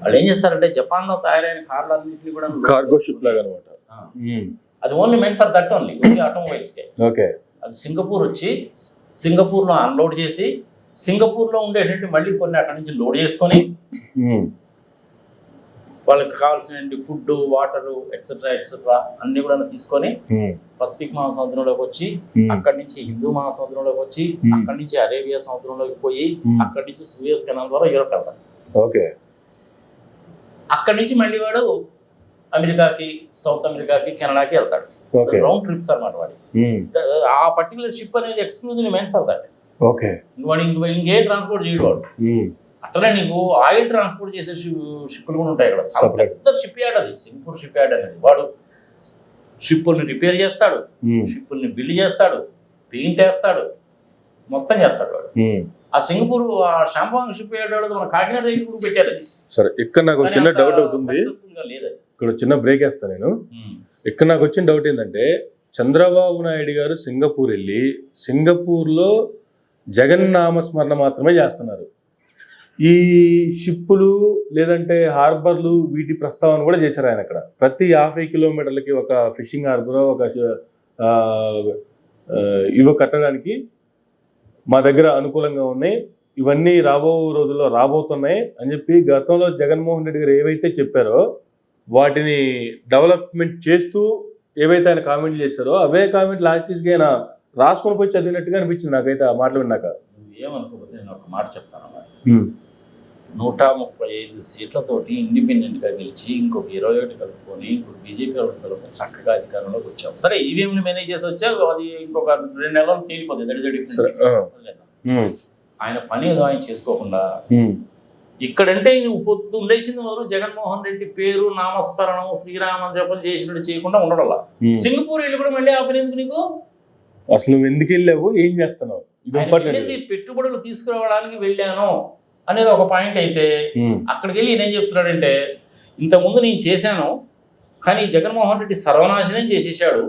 వాళ్ళు ఏం చేస్తారంటే జపాన్ లో తయారైన కార్లు అన్నింటినీ కూడా కార్గో షిప్ లాగా అనమాట. అది only meant for that only automobiles కే. అది సింగపూర్ వచ్చి సింగపూర్ లో అన్లోడ్ చేసి సింగపూర్ లో ఉండేటువంటి మళ్ళీ కొన్ని అక్కడి నుంచి లోడ్ చేసుకొని వాళ్ళకి కావాల్సిన ఫుడ్, వాటర్ ఎక్సెట్రా ఎక్సెట్రా అన్ని కూడా తీసుకొని పసిఫిక్ మహాసముద్రంలోకి వచ్చి అక్కడి నుంచి హిందూ మహాసముద్రంలోకి వచ్చి అక్కడి నుంచి అరేబియా సముద్రంలోకి పోయి అక్కడి నుంచి సూయజ్ కెనాల్ ద్వారా యూరోప్ వెళ్తారు. అక్కడి నుంచి మళ్ళీ వాడు అమెరికాకి, సౌత్ అమెరికాకి, కెనడాకి వెళ్తాడు. రౌండ్ ట్రిప్స్ అనమాట వాడి. ఆ పర్టికులర్ షిప్ అనేది ఎక్స్క్లూజివ్లీ మెంట్ ఫర్ దట్. వాడు ఇంకే ట్రాన్స్పోర్ట్ చేయడు వాడు. అట్లనే నీకు ఆయిల్ ట్రాన్స్పోర్ట్ చేసే షిప్పులు కూడా ఉంటాయి ఇక్కడ. చాలా పెద్ద షిప్ యార్డ్ అది, సింగపూర్ షిప్ యార్డ్ అనేది. వాడు షిప్పుల్ని రిపేర్ చేస్తాడు, షిప్పుల్ని బిల్డ్ చేస్తాడు, పెయింట్ వేస్తాడు, మొత్తం చేస్తాడు వాడు. ఆ సింగపూర్ శాంబాంగ్ షిప్ యార్డ్ మన కాకినాడ దగ్గర కూడా పెట్టారు అది. సరే, ఇక్కడ నాకు చిన్న డౌట్ అవుతుంది. ఇక్కడ చిన్న బ్రేక్ వేస్తాను నేను. ఇక్కడ నాకు వచ్చిన డౌట్ ఏంటంటే, చంద్రబాబు నాయుడు గారు సింగపూర్ వెళ్ళి సింగపూర్లో జగన్ నామస్మరణ మాత్రమే చేస్తున్నారు. ఈ షిప్పులు లేదంటే హార్బర్లు వీటి ప్రస్తావన కూడా చేశారు ఆయన. అక్కడ ప్రతి 50 కిలోమీటర్లకి ఒక ఫిషింగ్ హార్బర్, ఒక ఇవి కట్టడానికి మా దగ్గర అనుకూలంగా ఉన్నాయి, ఇవన్నీ రాబో రోజుల్లో రాబోతున్నాయి అని చెప్పి గతంలో జగన్మోహన్ రెడ్డి గారు ఏవైతే చెప్పారో వాటిని డెవలప్మెంట్ చేస్తూ ఏవైతే ఆయన కామెంట్లు చేశారో అవే కామెంట్ లాస్ట్గా ఆయన రాసుకొని పోయి చదివినట్టుగా అనిపించింది నాకైతే ఆ మాటలు విన్నాక. ఏమనుకోకపోతే నేను ఒక మాట చెప్తాను. 135 సీట్లతోటి ఇండిపెండెంట్గా గెలిచి ఇంకొక 21 కలుపుకొని ఇంకొక బీజేపీ కలుపుకొని చక్కగా అధికారంలోకి వచ్చాము. సరే, ఈవీఎంని మేనేజ్ చేసి వచ్చావు, అది ఇంకొక 2 నెలలు తేలిపోతుంది. ఆయన పని ఏదో ఆయన చేసుకోకుండా ఇక్కడంటే నువ్వు పొద్దున్న లేచింది మొదలు జగన్మోహన్ రెడ్డి పేరు, నామస్మరణం, శ్రీరామ జపం చేసినట్టు చేయకుండా ఉండడం. సింగపూర్ వెళ్ళి కూడా మళ్ళీ ఆపలేదు నీకు. అసలు నువ్వు ఎందుకు వెళ్ళావు, ఏం చేస్తున్నావు? పెట్టుబడులు తీసుకురావడానికి వెళ్ళాను అనేది ఒక పాయింట్ అయితే, అక్కడికి వెళ్ళి ఈయన ఏం చెప్తున్నాడంటే, ఇంతకుముందు నేను చేశాను కానీ జగన్మోహన్ రెడ్డి సర్వనాశనం చేసేసాడు.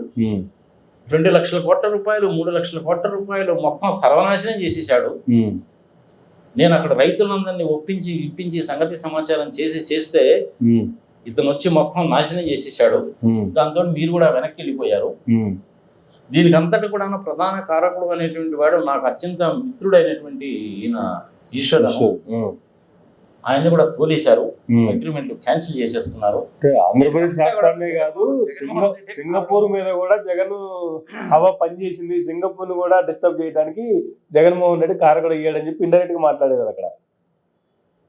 2 లక్షల కోట్ల రూపాయలు, 3 లక్షల కోట్ల రూపాయలు మొత్తం సర్వనాశనం చేసేసాడు. నేను అక్కడ రైతులందరినీ ఇప్పించి సంగతి సమాచారం చేస్తే ఇతను వచ్చి మొత్తం నాశనం చేసేసాడు. దాంతో మీరు కూడా వెనక్కి వెళ్ళిపోయారు. దీనికి అంతటి కూడా ప్రధాన కారకుడు అనేటువంటి వాడు నాకు అత్యంత మిత్రుడైనటువంటి ఈయన ఈశ్వరరావు, ఆయన్ని కూడా తోలేశారు. అగ్రిమెంట్ క్యాన్సిల్ చేసేస్తున్నారు. ఆంధ్రప్రదేశ్ రాష్ట్రాన్నే కాదు, సింగపూర్ మీద కూడా జగన్ హవా పనిచేసింది. సింగపూర్ ను కూడా డిస్టర్బ్ చేయడానికి జగన్మోహన్ రెడ్డి కారకుడు అయ్యాడని చెప్పి ఇండైరెక్ట్ గా మాట్లాడేవారు అక్కడ.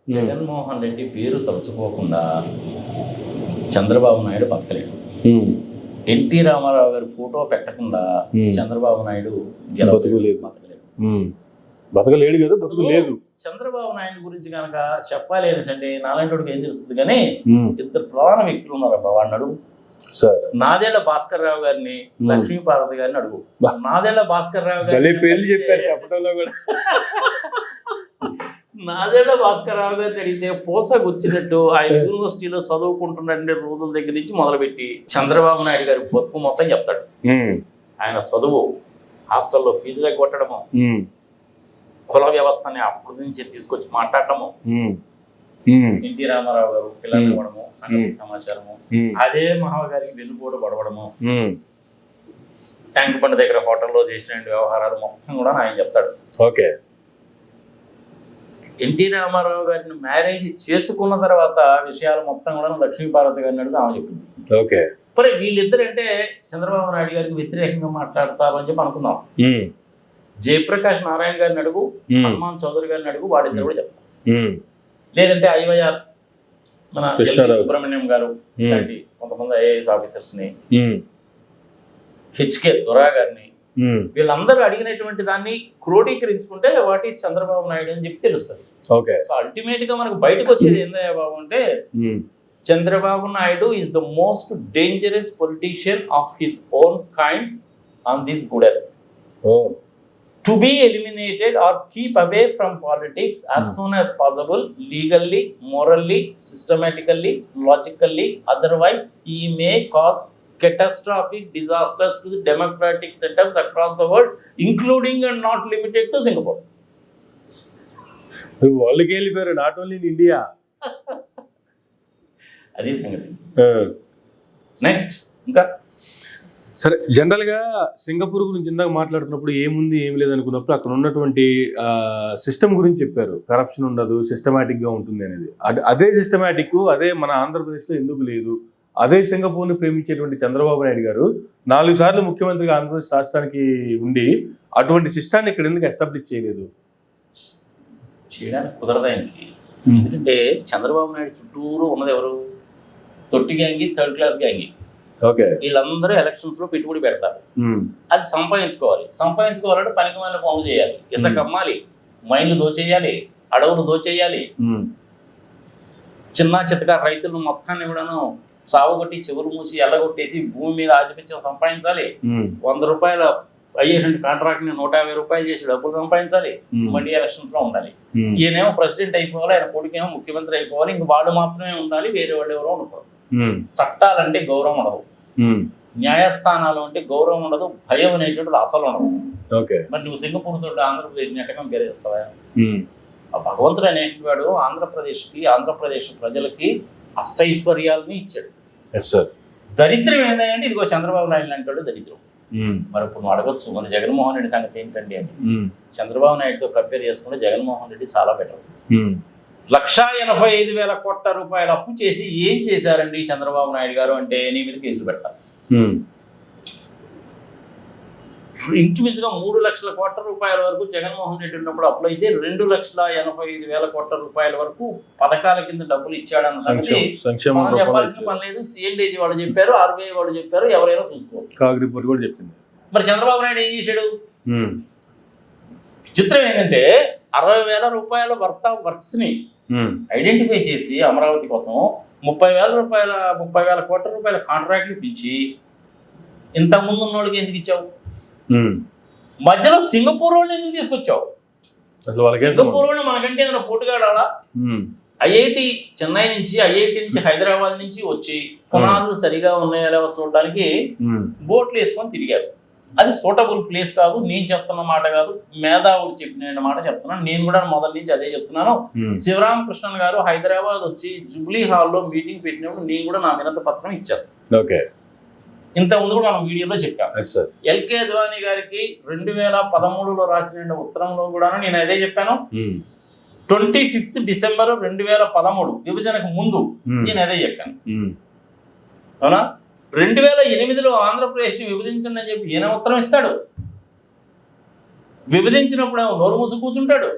జగన్మోహన్ రెడ్డి పేరు తలుచుకోకుండా చంద్రబాబు నాయుడు బతకలేడు. ఎన్టీ రామారావు గారి ఫోటో పెట్టకుండా చంద్రబాబు నాయుడు బతకలేడు కదా, బతకలేదు. చంద్రబాబు నాయుడు గురించి కనుక చెప్పాలి అంటే నారాయణుడికి ఏం తెలుస్తుంది కానీ, 2 ప్రధాన వ్యక్తులు ఉన్నారబ్బా. వాడిని అడుగు. నాదేళ్ల భాస్కర్ రావు గారిని, లక్ష్మీపార్వతి గారిని అడుగు. నాదేళ్ల భాస్కర్ రావు గారి పేర్లు చెప్పారు చెప్పడంలో కూడా. నాదేళ్ల భాస్కర్ రావు గారిని అడిగితే పోసగొచ్చినట్టు ఆయన యూనివర్సిటీలో చదువుకుంటున్న రోజుల దగ్గర నుంచి మొదలుపెట్టి చంద్రబాబు నాయుడు గారి బతుకు మొత్తం చెప్తాడు. ఆయన చదువు, హాస్టల్లో ఫీజులు కొట్టడము, కుల వ్యవస్థని అప్పటి నుంచి తీసుకొచ్చి మాట్లాడటము, ఎన్టీ రామారావు గారు పిల్లలు ఇవ్వడము, సంగతి సమాచారము, అదే మహాగారికి వెన్నుపోటు పడవడము, ట్యాంక్ బండ్ దగ్గర హోటల్లో చేసిన వ్యవహారాలు మొత్తం కూడా ఆయన చెప్తాడు. ఎన్టీ రామారావు గారిని మ్యారేజ్ చేసుకున్న తర్వాత విషయాలు మొత్తం కూడా లక్ష్మీపార్వతి గారిని అడుగు ఆమె చెప్పింది. ఓకే. మరి వీళ్ళిద్దరంటే చంద్రబాబు నాయుడు గారికి వ్యతిరేకంగా మాట్లాడతారు అని చెప్పి అనుకున్నాం. జయప్రకాష్ నారాయణ గారిని అడుగు, హనుమాన్ చౌదరి గారిని అడుగు, వాళ్ళిద్దరు కూడా చెప్తారు. లేదంటే ఐవైఆర్ మన సుబ్రహ్మణ్యం గారు ఇలాంటి కొంతమంది ఐఏఎస్ ఆఫీసర్స్ ని, హెచ్కే దొరా గారిని, వీళ్ళందరూ అడిగినటువంటి దాన్ని క్రోడీకరించుకుంటే వాటి చంద్రబాబు నాయుడు అని చెప్పి తెలుస్తుంది. ఓకే. సో అల్టిమేట్ గా మనకు బయటకు వచ్చేది ఏందయ్యా బాబు అంటే, Chandrababu Naidu is the most dangerous politician of his own kind on this good earth. To be eliminated or keep away from politics as soon as possible, legally, morally, systematically, logically. Otherwise, he may cause catastrophic disasters to the democratic setups across the world, including and not limited to Singapore. వాళ్ళకి వెళ్ళిపోయారు, not only in India. అది సంగతి. Next ఇంకా సరే, జనరల్గా Singapore గురించి ఇందాక మాట్లాడుతున్నప్పుడు ఏముంది ఏం లేదు అనుకున్నప్పుడు అక్కడ ఉన్నటువంటి సిస్టమ్ గురించి చెప్పారు. కరప్షన్ ఉండదు, సిస్టమేటిక్గా ఉంటుంది అనేది. అదే సిస్టమేటిక్ అదే మన ఆంధ్రప్రదేశ్లో ఎందుకు లేదు? అదే సింగపూర్ని ప్రేమించేటువంటి చంద్రబాబు నాయుడు గారు 4 సార్లు ముఖ్యమంత్రిగా ఆంధ్రప్రదేశ్ రాష్ట్రానికి ఉండి అటువంటి సిస్టాన్ని ఇక్కడ ఎందుకు ఎస్టాబ్లిష్ చేయలేదు? చేయడానికి కుదరదు ఆయనకి. ఎందుకంటే చంద్రబాబు నాయుడు చుట్టూరు ఉన్నది ఎవరు? తొట్టి గ్యాంగి, థర్డ్ క్లాస్ గ్యాంగి. ఓకే. వీళ్ళందరూ ఎలక్షన్స్ లో పెట్టుబడి పెడతారు. అది సంపాదించుకోవాలంటే పనికి మళ్ళీ పనులు చేయాలి. ఇసుక అమ్మాలి, మైన్లు దోచేయాలి, అడవులు దోచేయాలి, చిన్న చిత్తగా రైతులను మొత్తాన్ని కూడాను సాగుగొట్టి చెవులు మూసి ఎల్లగొట్టేసి భూమి మీద ఆధిపత్యం సంపాదించాలి. 100 రూపాయల అయ్యేటువంటి కాంట్రాక్ట్ ని 150 రూపాయలు చేసి డబ్బులు సంపాదించాలి. మళ్ళీ ఎలక్షన్స్ లో ఉండాలి. ఈయనేమో ప్రెసిడెంట్ అయిపోవాలి, ఆయన కొడుకేమో ముఖ్యమంత్రి అయిపోవాలి. ఇంక వాళ్ళు మాత్రమే ఉండాలి, వేరే వాళ్ళు ఎవరో ఉండకూడదు. చట్టాలంటే గౌరవం ఉండదు, న్యాయస్థానాలు అంటే గౌరవం ఉండదు, భయం అనేటువంటిది అసలు ఉండదు. మరి నువ్వు సింగపూర్ తోటి ఆంధ్రప్రదేశ్ నెట్టకం గెలిస్తావా? ఆ భగవంతుడు అనేటువంటి వాడు ఆంధ్రప్రదేశ్ ప్రజలకి అష్టైశ్వర్యాలని ఇచ్చాడు. దరిద్రం ఏంటంటే ఇదిగో చంద్రబాబు నాయుడు అంటాడు దరిద్రం. మరి ఇప్పుడు నువ్వు అడగొచ్చు, మన జగన్మోహన్ రెడ్డి సంగతి ఏంటండి అని. చంద్రబాబు నాయుడుతో కంపేర్ చేసుకుంటే జగన్మోహన్ రెడ్డి చాలా బెటర్. 1,85,000 కోట్ల రూపాయలు అప్పు చేసి ఏం చేశారండి చంద్రబాబు నాయుడు గారు అంటే నీ మీద కేసులు పెడతారు. ఇంచుమించుగా 3 లక్షల కోట్ల రూపాయల వరకు జగన్మోహన్ రెడ్డి ఉన్నప్పుడు అప్పులు అయితే 2,85,000 కోట్ల రూపాయల వరకు పథకాల కింద డబ్బులు ఇచ్చాడన్న సంగతి మనం చెప్పాల్సిన పని లేదు. సిఎల్డీజీ వాళ్ళు చెప్పారు, ఆర్బీఐ వాళ్ళు చెప్పారు, ఎవరైనా చూసుకోవచ్చు. మరి చంద్రబాబు నాయుడు ఏం చేశాడు? విచిత్రం ఏంటంటే 60,000 రూపాయల వర్క్స్ ని ఐడెంటిఫై చేసి అమరావతి కోసం 30,000 కోట్ల రూపాయల కాంట్రాక్ట్లు పిలిచి ఇంతకుముందు ఉన్న వాళ్ళకి ఎందుకు ఇచ్చావు? మధ్యలో సింగపూర్ వాళ్ళని ఎందుకు తీసుకొచ్చావు? సింగపూర్ వాళ్ళు మనకంటే ఏమైనా పోటుగాడాలా? ఐఐటి చెన్నై నుంచి, ఐఐటి నుంచి హైదరాబాద్ నుంచి వచ్చి పునాదులు సరిగా ఉన్నాయా లేవో చూడడానికి బోట్లు వేసుకొని తిరిగారు. అది సూటబుల్ ప్లేస్ కాదు. నేను చెప్తున్న మాట కాదు, మేధావులు చెప్పిన మాట చెప్తున్నాను. నేను కూడా మొదటి నుంచి అదే చెప్తున్నాను. శివరామకృష్ణన్ గారు హైదరాబాద్ వచ్చి జూబ్లీ హాల్లో మీటింగ్ పెట్టినప్పుడు నేను కూడా నా వినతి పత్రం ఇచ్చాను. ఇంత ముందు కూడా మనం వీడియోలో చెప్పాను. ఎల్కే అద్వానీ గారికి 2013లో రాసిన ఉత్తరంలో కూడా నేను అదే చెప్పాను. 25 డిసెంబర్ 2013 విభజనకు ముందు నేను అదే చెప్పాను. అవునా? 2008లో ఆంధ్రప్రదేశ్ని విభజించండి అని చెప్పి ఈయన ఉత్తరం ఇస్తాడు. విభజించినప్పుడు నోరు మూసి కూర్చుంటాడు.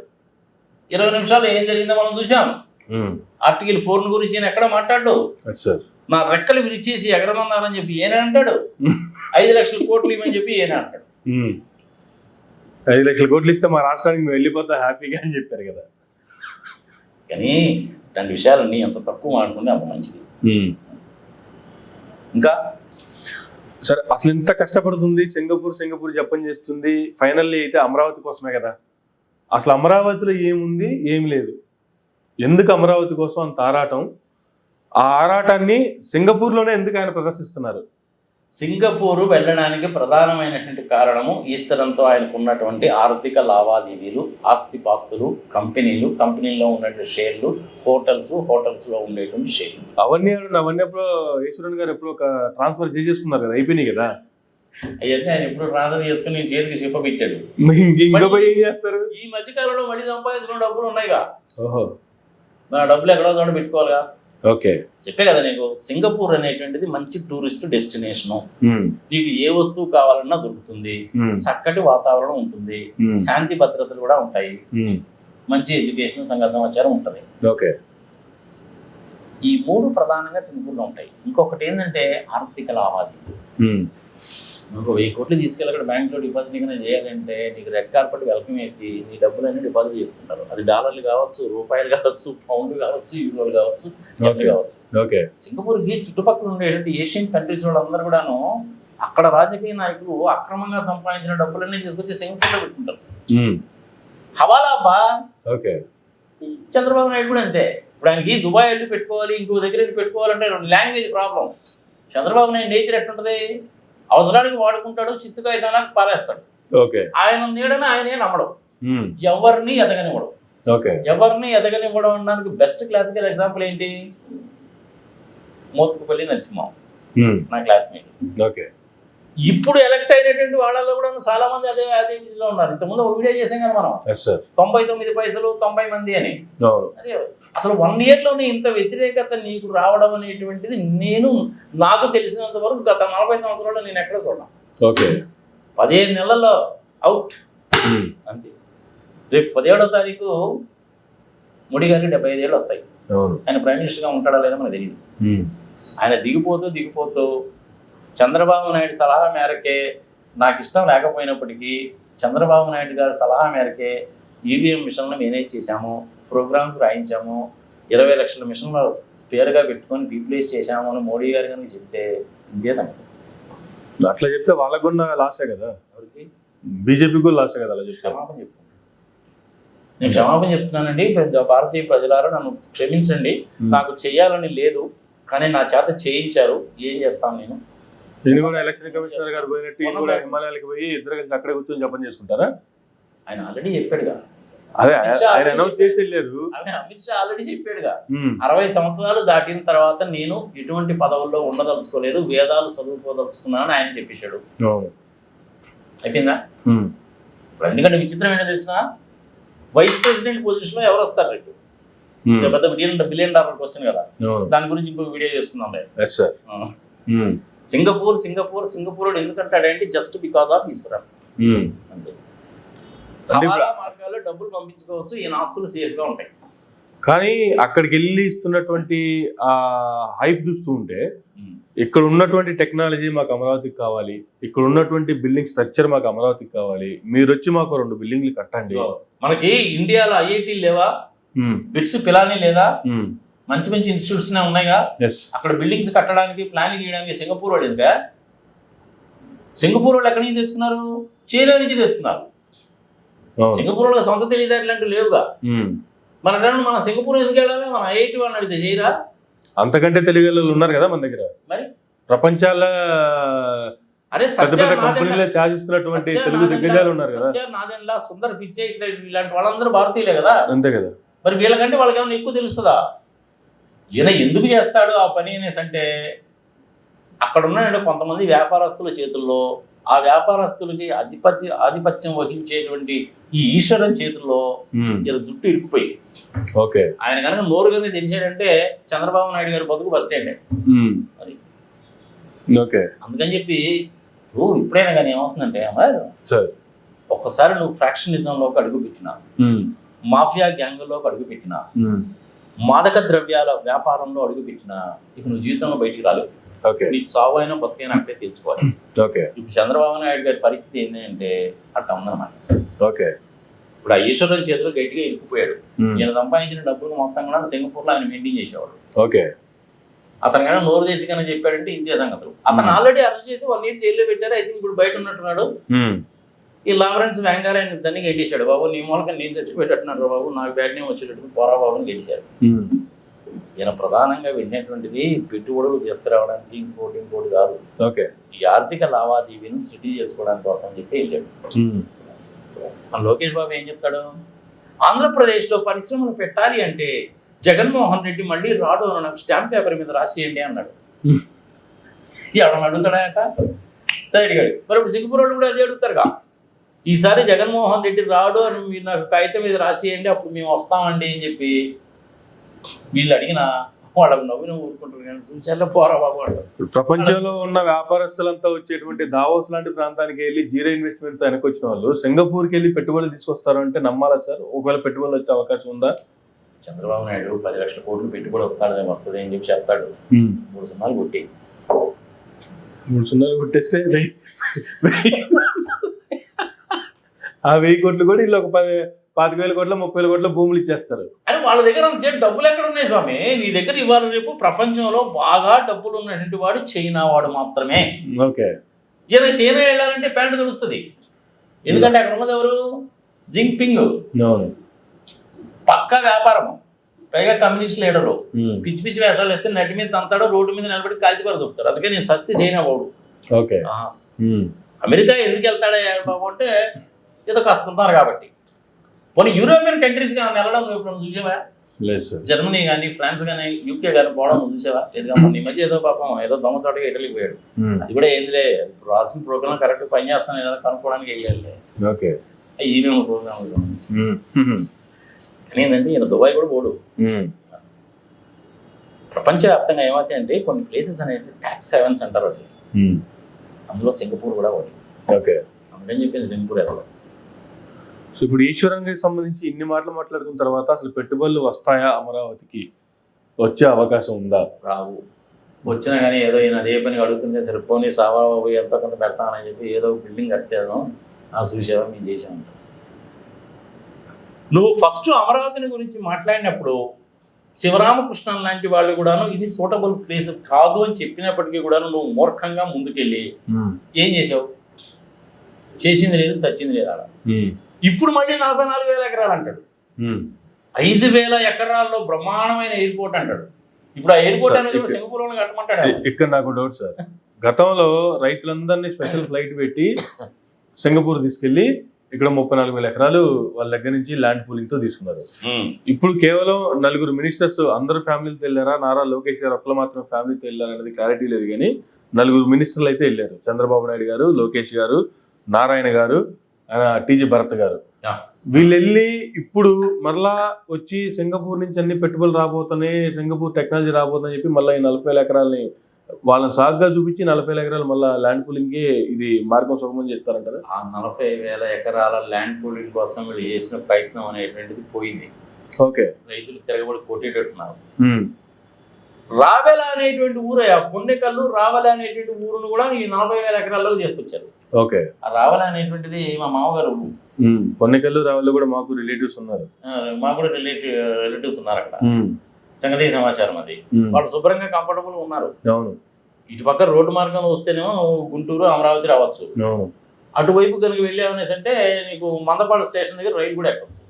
20 నిమిషాలు ఏం జరిగిందో మనం చూసాం. ఆర్టికల్ 4 గురించి ఈయన ఎక్కడ మాట్లాడు. నా రెక్కలు విరిచేసి ఎగరమన్నారని చెప్పి ఈయన అంటాడు. 5 లక్షల కోట్లు ఇవ్వని చెప్పి ఈయన అంటాడు. 5 లక్షల కోట్లు ఇస్తే మా రాష్ట్రానికి మేము వెళ్ళిపోతాం హ్యాపీగా అని చెప్పారు కదా. కానీ ఇలాంటి విషయాలన్నీ ఎంత తక్కువ మాట్లాడుకుంటే అంత మంచిది. ఇంకా సరే, అసలు ఎంత కష్టపడుతుంది సింగపూర్ జపం చేస్తుంది, ఫైనల్లీ అయితే అమరావతి కోసమే కదా. అసలు అమరావతిలో ఏముంది, ఏం లేదు, ఎందుకు అమరావతి కోసం అంత ఆరాటం? ఆ ఆరాటాన్ని సింగపూర్లోనే ఎందుకు ఆయన ప్రదర్శిస్తున్నారు? సింగపూర్ వెళ్ళడానికి ప్రధానమైనటువంటి కారణము ఈశ్వరంతో ఆయనకు ఉన్నటువంటి ఆర్థిక లావాదేవీలు, ఆస్తిపాస్తులు, కంపెనీల్లో ఉన్నటువంటి షేర్లు, హోటల్స్లో ఉండేటువంటి షేర్లు. అవన్నీ ఎప్పుడు ఈశ్వరన్ గారు ఎప్పుడు ఒక ట్రాన్స్ఫర్ చేసేసుకున్నారు కదా, అయిపోయినాయి కదా. అవన్నీ ఆయన ఎప్పుడు ప్రార్థన చేసుకుని నేను చేతికి చెప్పబెట్టాడు. ఇంకా పోయి ఏం చేస్తారు? ఈ మధ్యకాలంలో మళ్ళీ సంపాదించిన డబ్బులు ఉన్నాయిగా, ఓహో, మన డబ్బులు ఎక్కడో చోట పెట్టుకోవాలిగా. ఓకే, చెప్పే కదా నీకు, సింగపూర్ అనేటువంటిది మంచి టూరిస్ట్ డెస్టినేషన్. నీకు ఏ వస్తువు కావాలన్నా దొరుకుతుంది, చక్కటి వాతావరణం ఉంటుంది, శాంతి భద్రతలు కూడా ఉంటాయి, మంచి ఎడ్యుకేషన్ సంఘ సమాచారం ఉంటుంది. ఓకే, ఈ మూడు ప్రధానంగా సింగపూర్లో ఉంటాయి. ఇంకొకటి ఏంటంటే ఆర్థిక లావాదేవీలు. నువ్వు 1000 కోట్లు తీసుకెళ్ళి అక్కడ బ్యాంకులో డిపాజిట్ ఏమైనా చేయాలంటే నీకు రెడ్ కార్పెట్ వెల్కమ్ వేసి నీ డబ్బులన్నీ డిపాజిట్ చేసుకుంటారు. అది డాలర్లు కావచ్చు, రూపాయలు కావచ్చు, పౌండ్లు కావచ్చు, యూరోలు కావచ్చు, ఎట్లు కావచ్చు. ఓకే, సింగపూర్కి చుట్టుపక్కల ఉండేటువంటి ఏషియన్ కంట్రీస్ వాళ్ళందరూ కూడాను అక్కడ రాజకీయ నాయకులు అక్రమంగా సంపాదించిన డబ్బులన్నీ తీసుకొచ్చి సింగపూర్లో పెట్టుకుంటారు. హవాలా అబ్బా. ఓకే, చంద్రబాబు నాయుడు కూడా అంతే. ఇప్పుడు ఆయనకి దుబాయ్ వెళ్ళి పెట్టుకోవాలి, ఇంకో దగ్గర వెళ్ళి పెట్టుకోవాలంటే language problem. Chandrababu Naidu nature ఎట్లుంటుంది, అవసరానికి వాడుకుంటాడు, చిత్తుగా ఇదానికి పారేస్తాడు. ఓకే, ఆయన నీడని ఆయనే నమ్మడం, ఎవరిని ఎదగనివ్వడం. ఓకే, ఎవరిని ఎదగనివ్వడం అనడానికి బెస్ట్ క్లాసికల్ ఎగ్జాంపుల్ ఏంటి, మోత్కుపల్లి నరసింహం, నా క్లాస్మేట్. ఓకే, ఇప్పుడు ఎలక్ట్ అయినటువంటి వాళ్ళలో కూడా చాలా మంది అదే అదే విధంలో ఉన్నారు. ఇంతకుముందు ఒక వీడియో చేసాం కదా మనం, 99 పైసలు 90 మంది అని. అదే అసలు 1 yearలోనే ఇంత వ్యతిరేకత నీకు రావడం అనేటువంటిది నాకు తెలిసినంత వరకు గత 40 సంవత్సరాల్లో నేను ఎక్కడ చూడను. ఓకే, 15 నెలల్లో అవుట్ అంతే. రేపు 17వ తారీఖు మోడీ గారికి 75 ఏళ్ళు వస్తాయి. ఆయన ప్రైమ్ మినిస్టర్గా ఉంటాడా లేదా మనకు తెలియదు. ఆయన దిగిపోతూ చంద్రబాబు నాయుడు సలహా మేరకే, నాకు ఇష్టం లేకపోయినప్పటికీ చంద్రబాబు నాయుడు గారి సలహా మేరకే ఈవీఎం మిషన్లు మేనేజ్ చేశాము, ప్రోగ్రామ్స్ రాయించాము, 20 లక్షల మిషన్లు పేరుగా పెట్టుకొని రీప్లేస్ చేశాము అని మోడీ గారు కనుక చెప్తే ఇదే సంగతి. అట్లా చెప్తే వాళ్ళకు కూడా లాసే కదా, ఎవరికి, బీజేపీ కూడా లాసే కదా. అలా చెప్తే క్షమాపణ చెప్తాను, నేను క్షమాపణ చెప్తున్నానండి. భారతీయ ప్రజలారా నన్ను క్షమించండి, నాకు చెయ్యాలని లేదు కానీ నా చేత చేయించారు, ఏం చేస్తాను నేను. నేను కూడా ఎలక్షన్ కమిషనర్ గారు పోయినట్టు కూడా హిమాలయాలకు పోయి ఇద్దరు కలిసి అక్కడే కూర్చొని జపం చేసుకుంటారా? ఆయన ఆల్రెడీ చెప్పాడుగా, అదే ఆయన అనౌన్స్ చేసి వెళ్ళారు. అమిత్ షా ఆల్రెడీ చెప్పాడుగా, 60 సంవత్సరాలు దాటిన తర్వాత నేను ఎటువంటి పదవుల్లో ఉండదలుచుకోలేదు, వేదాలు చదువుకోదలుచుకున్నాను ఆయన చెప్పేశాడు. అయిపోయిందా? ఇప్పుడు ఎందుకంటే విచిత్రం ఏంటో తెలిసిన, వైస్ ప్రెసిడెంట్ పొజిషన్ లో ఎవరు వస్తారు రేపు? పెద్ద $1 బిలియన్ క్వశ్చన్ కదా, దాని గురించి ఇంకో వీడియో చేసుకుందాం. సింగపూర్ ఎందుకంటాడంటే జస్ట్ బికాస్ ఆఫ్ ఇస్రాయల్. అంతే, మార్గాల్లో డబ్బులు పంపించుకోవచ్చు, ఈయన ఆస్తులు సేఫ్ గా ఉంటాయి. కానీ అక్కడికి వెళ్ళి ఇస్తున్నటువంటి ఆ హైప్ చూస్తూ ఉంటే, ఇక్కడ ఉన్నటువంటి టెక్నాలజీ మాకు అమరావతికి కావాలి, ఇక్కడ ఉన్నటువంటి బిల్డింగ్ స్ట్రక్చర్ మాకు అమరావతికి కావాలి, మీరు వచ్చి మాకు 2 బిల్డింగ్లు కట్టండి. మనకి ఇండియాలో ఐఐటీ లేవా, బిట్స్ పిలానీ లేదా, మంచి ఇన్స్టిట్యూట్స్ ఉన్నాయిగా, అక్కడ బిల్డింగ్స్ కట్టడానికి ప్లానింగ్ చేయడానికి సింగపూర్ వాడు ఎందుక? సింగపూర్ వాళ్ళు ఎక్కడి నుంచి తెచ్చుకున్నారు? చైనా నుంచి తెచ్చుకున్నారు. సింగపూర్ వాళ్ళకి సొంత తెలియదేటలాంటివి లేవుగా. మన సింగపూర్ ఎందుకు వెళ్ళాలి? మన ఐఐటి వాళ్ళని అడిగితే చేయరా? అంతకంటే తెలుగు వాళ్ళు ఉన్నారు కదా మన దగ్గర. మరి ప్రపంచాల అరే సాధిస్తున్నటువంటి తెలుగు దిగ్గజాలు ఉన్నారు కదా, నాదెండ్ల, సుందర్ పిచ్చే, ఇలాంటి వాళ్ళందరూ భారతీయులే కదా. అంతే కదా. మరి వీళ్ళకంటే వాళ్ళకి ఏమైనా ఎక్కువ తెలుస్తుందా? ఈయన ఎందుకు చేస్తాడు ఆ పని అనేసి అంటే, అక్కడ ఉన్న కొంతమంది వ్యాపారస్తుల చేతుల్లో, ఆ వ్యాపారస్తులకి ఆధిపత్యం వహించేటువంటి ఈ ఈశ్వరుని చేతుల్లో ఇలా జుట్టు ఇరుక్కుపోయి, ఆయన కనుక నోరుగానే తెలిసాడంటే చంద్రబాబు నాయుడు గారు బతుకు బస్ స్టాండ్. అది అందుకని చెప్పి నువ్వు ఇప్పుడైనా కానీ ఏమవుతుందంటే, ఒక్కసారి నువ్వు ఫ్రాక్షనిజంలోకి అడుగు పెట్టినా, మాఫియా గ్యాంగుల్లోకి అడుగు పెట్టినా, మాదక ద్రవ్యాల వ్యాపారంలో అడుగుపెట్టినా ఇక నువ్వు జీవితంలో బయటికి రాలేవు. నీ చావు అయినా బతికైనా అక్కడే తెలుసుకోవాలి. ఇప్పుడు చంద్రబాబు నాయుడు గారి పరిస్థితి ఏంటంటే అట్లా ఉందన్నమాట. ఇప్పుడు ఆ ఈశ్వరుని చేతిలో గట్టిగా ఇరుక్కుపోయాడు. ఈయన సంపాదించిన డబ్బులు మొత్తం కూడా సింగపూర్లో ఆయన మెయింటైన్ చేసేవాడు. అతను కానీ నోరు తెచ్చుకని చెప్పాడంటే ఇండియా సంగతులు. అతను ఆల్రెడీ అరెస్ట్ చేసి 1 year జైల్లో పెట్టారు. అయితే ఇప్పుడు బయట ఉన్నట్టున్నాడు. ఈ లారెన్స్ వ్యాంగార్ ఆయన దాన్ని గెలిచాడు. బాబు నీ మూలక నేను చచ్చిపోయేటట్టున్నాడు బాబు, నాకు బ్యాడ్ నేమ్ వచ్చేటట్టు పోరా బాబు అని గెలిచాడు. ఈయన ప్రధానంగా వెళ్ళినటువంటిది పెట్టుబడులు తీసుకురావడానికి ఇంకోటి కాదు, ఈ ఆర్థిక లావాదేవీని సిటీ చేసుకోవడానికి కోసం చెప్పి వెళ్ళాడు. మన లోకేష్ బాబు ఏం చెప్తాడు, ఆంధ్రప్రదేశ్లో పరిశ్రమలు పెట్టాలి అంటే జగన్మోహన్ రెడ్డి మళ్ళీ రాడు అని నాకు స్టాంప్ పేపర్ మీద రాసేయండి అన్నాడు. ఎవరన్నా అడుగుతాడట? అడిగాడు. మరి ఇప్పుడు సింగపూర్ వాళ్ళు కూడా అదే అడుగుతారుగా, ఈసారి జగన్మోహన్ రెడ్డి రాడు అని మీరు నాకు కాగితం మీద రాసియండి, అప్పుడు మేము వస్తామండి అని చెప్పి వీళ్ళు అడిగిన వాళ్ళకి నవ్విన ఊరుకుంటారు. కానీ చూసారా పోరా బాబు వాళ్ళు. ప్రపంచంలో ఉన్న వ్యాపారస్తులంతా వచ్చేటువంటి దావోస్ లాంటి ప్రాంతానికి వెళ్ళి జీరో ఇన్వెస్ట్మెంట్ తో వెనకొచ్చిన వాళ్ళు సింగపూర్కి వెళ్ళి పెట్టుబడులు తీసుకొస్తారు అంటే నమ్మాలా సార్? ఒకవేళ పెట్టుబడులు వచ్చే అవకాశం ఉందా? చంద్రబాబు నాయుడు 10 లక్షల కోట్లు పెట్టుబడి వస్తుంది అని చెప్పి చెప్తాడు. 3 సున్నాలు కొట్టి 3 సున్నాలు కొట్టేస్తే ఆ 1000 కోట్లు కూడా వీళ్ళు ఒక 25,000 కోట్ల 30,000 కోట్ల భూములు ఇచ్చేస్తారు. అని వాళ్ళ దగ్గర డబ్బులు ఎక్కడ ఉన్నాయి స్వామి? నీ దగ్గర ఇవాళ రేపు ప్రపంచంలో బాగా డబ్బులు ఉన్నటువంటి వాడు చైనా వాడు మాత్రమే. ఓకే, చైనా వెళ్ళాలంటే ప్యాంటు తెలుస్తుంది. ఎందుకంటే అక్కడ ఉన్నది ఎవరు? జింగ్పింగ్. పక్కా వ్యాపారం, పైగా కమ్యూనిస్ట్ లీడరు. పిచ్చి పిచ్చి వేషాలు వేస్తే నటి మీద తంతాడో రోడ్డు మీద నిలబడి కాల్చిపారు దొరుకుతారు. అందుకే నేను సత్య చైనా వాడు. ఓకే, అమెరికా ఎందుకు వెళ్తాడా బాబు అంటే ఏదో కస్తున్నారు కాబట్టి. కొన్ని యూరోపియన్ కంట్రీస్ కానీ వెళ్ళడం నువ్వు ఇప్పుడు చూసావా? జర్మనీ కానీ ఫ్రాన్స్ కానీ యూకే కానీ పోవడం నువ్వు చూసావా? లేదు కాబట్టి ఈ మధ్య ఏదో పాపం ఏదో దొంగతోటగా ఇటలీకి పోయాడు. అది కూడా ఏందిలే, ఇప్పుడు రాసిన ప్రోగ్రామ్ కరెక్ట్ పని చేస్తాను ఏదో కనుక్కోవడానికి వెళ్ళాలి. ఈమె ప్రోగ్రామ్ కానీ ఏంటంటే ఈయన దుబాయ్ కూడా పోడు. ప్రపంచవ్యాప్తంగా ఏమవుతాయి అంటే కొన్ని ప్లేసెస్ అనేది ట్యాక్స్ హెవెన్స్ అంటారు. అది అందులో సింగపూర్ కూడా ఒకటి. అందుకని చెప్పింది సింగపూర్ వెళ్ళాలి. సో ఇప్పుడు ఈశ్వరంకి సంబంధించి ఇన్ని మాటలు మాట్లాడుకున్న తర్వాత అసలు పెట్టుబడులు వస్తాయా? అమరావతికి వచ్చే అవకాశం ఉందా? రావు. వచ్చినా కానీ ఏదో ఈయన అదే పని అడుగుతుంటే సరే పోనీ సావాబాబు ఎంతో కొంత పెడతానని చెప్పి ఏదో బిల్డింగ్ కట్టాను ఆ చూసేవా మేము చేసాం. నువ్వు ఫస్ట్ అమరావతిని గురించి మాట్లాడినప్పుడు శివరామకృష్ణ లాంటి వాళ్ళు కూడాను ఇది సూటబుల్ ప్లేస్ కాదు అని చెప్పినప్పటికీ కూడాను నువ్వు మూర్ఖంగా ముందుకెళ్ళి ఏం చేసావు? చేసింది లేదు, చచ్చింది లేదు. అలా ఇప్పుడు మళ్ళీ 44,000 ఎకరాలు అంటాడు. 5,000 ఎకరాల్లో బ్రహ్మాండమైన ఎయిర్పోర్ట్ అంటాడు. ఇప్పుడు ఆ ఎయిర్పోర్ట్ అనేది కూడా సింగపూర్లో కట్టమంటాడు. ఇక్కడ నాకు డౌట్ సార్, గతంలో రైతులందరినీ స్పెషల్ ఫ్లైట్ పెట్టి సింగపూర్ తీసుకెళ్లి ఇక్కడ 34,000 ఎకరాలు వాళ్ళ దగ్గర నుంచి ల్యాండ్ పూలింగ్ తో తీసుకున్నారు. ఇప్పుడు కేవలం 4 మినిస్టర్స్ అందరూ ఫ్యామిలీతో వెళ్ళారా? నారా లోకేష్ గారు ఒక్కరు మాత్రం ఫ్యామిలీతో వెళ్ళారు అనేది క్లారిటీ లేదు, కానీ 4 మినిస్టర్లు అయితే వెళ్ళారు. చంద్రబాబు నాయుడు గారు, లోకేష్ గారు, నారాయణ గారు, టీజీ భరత్ గారు. వీళ్ళు వెళ్ళి ఇప్పుడు మరలా వచ్చి సింగపూర్ నుంచి అన్ని పెట్టుబడులు రాబోతున్నాయి, సింగపూర్ టెక్నాలజీ రాబోతుందని చెప్పి మళ్ళీ ఈ 40,000 ఎకరాలని వాళ్ళని సాగుగా చూపించి 40,000 ఎకరాలు మళ్ళీ ల్యాండ్ పూలింగ్ ఇది మార్గం సుగమం చేస్తారంటారు. ఆ 40,000 ఎకరాల ల్యాండ్ పూలింగ్ కోసం వీళ్ళు చేసిన ప్రయత్నం అనేటువంటిది పోయింది. ఓకే, రైతులు తిరగబడి కొట్టేటట్టున్నారు. రావెల అనేటువంటి ఊరు, పొన్నెకల్లు రావెల అనేటువంటి ఊరును కూడా ఈ 40,000 ఎకరాల్లోకి తీసుకొచ్చారు. ఓకే, ఆ రావెల అనేటువంటిది మా మామగారు. పొన్నెకల్లు రావెల కూడా మాకు రిలేటివ్స్ ఉన్నారు. మాకు కూడా రిలేటివ్స్ ఉన్నారు అక్కడ. సంగతి సమాచారం అది. వాళ్ళు శుభ్రంగా కంఫర్టబుల్ ఉన్నారు. ఇటు పక్క రోడ్డు మార్గం వస్తేనేమో గుంటూరు అమరావతి రావచ్చు. అటువైపు కనుక వెళ్ళామనేసి అంటే నీకు మందపాడు స్టేషన్ దగ్గర రైలు కూడా ఎక్కవచ్చు.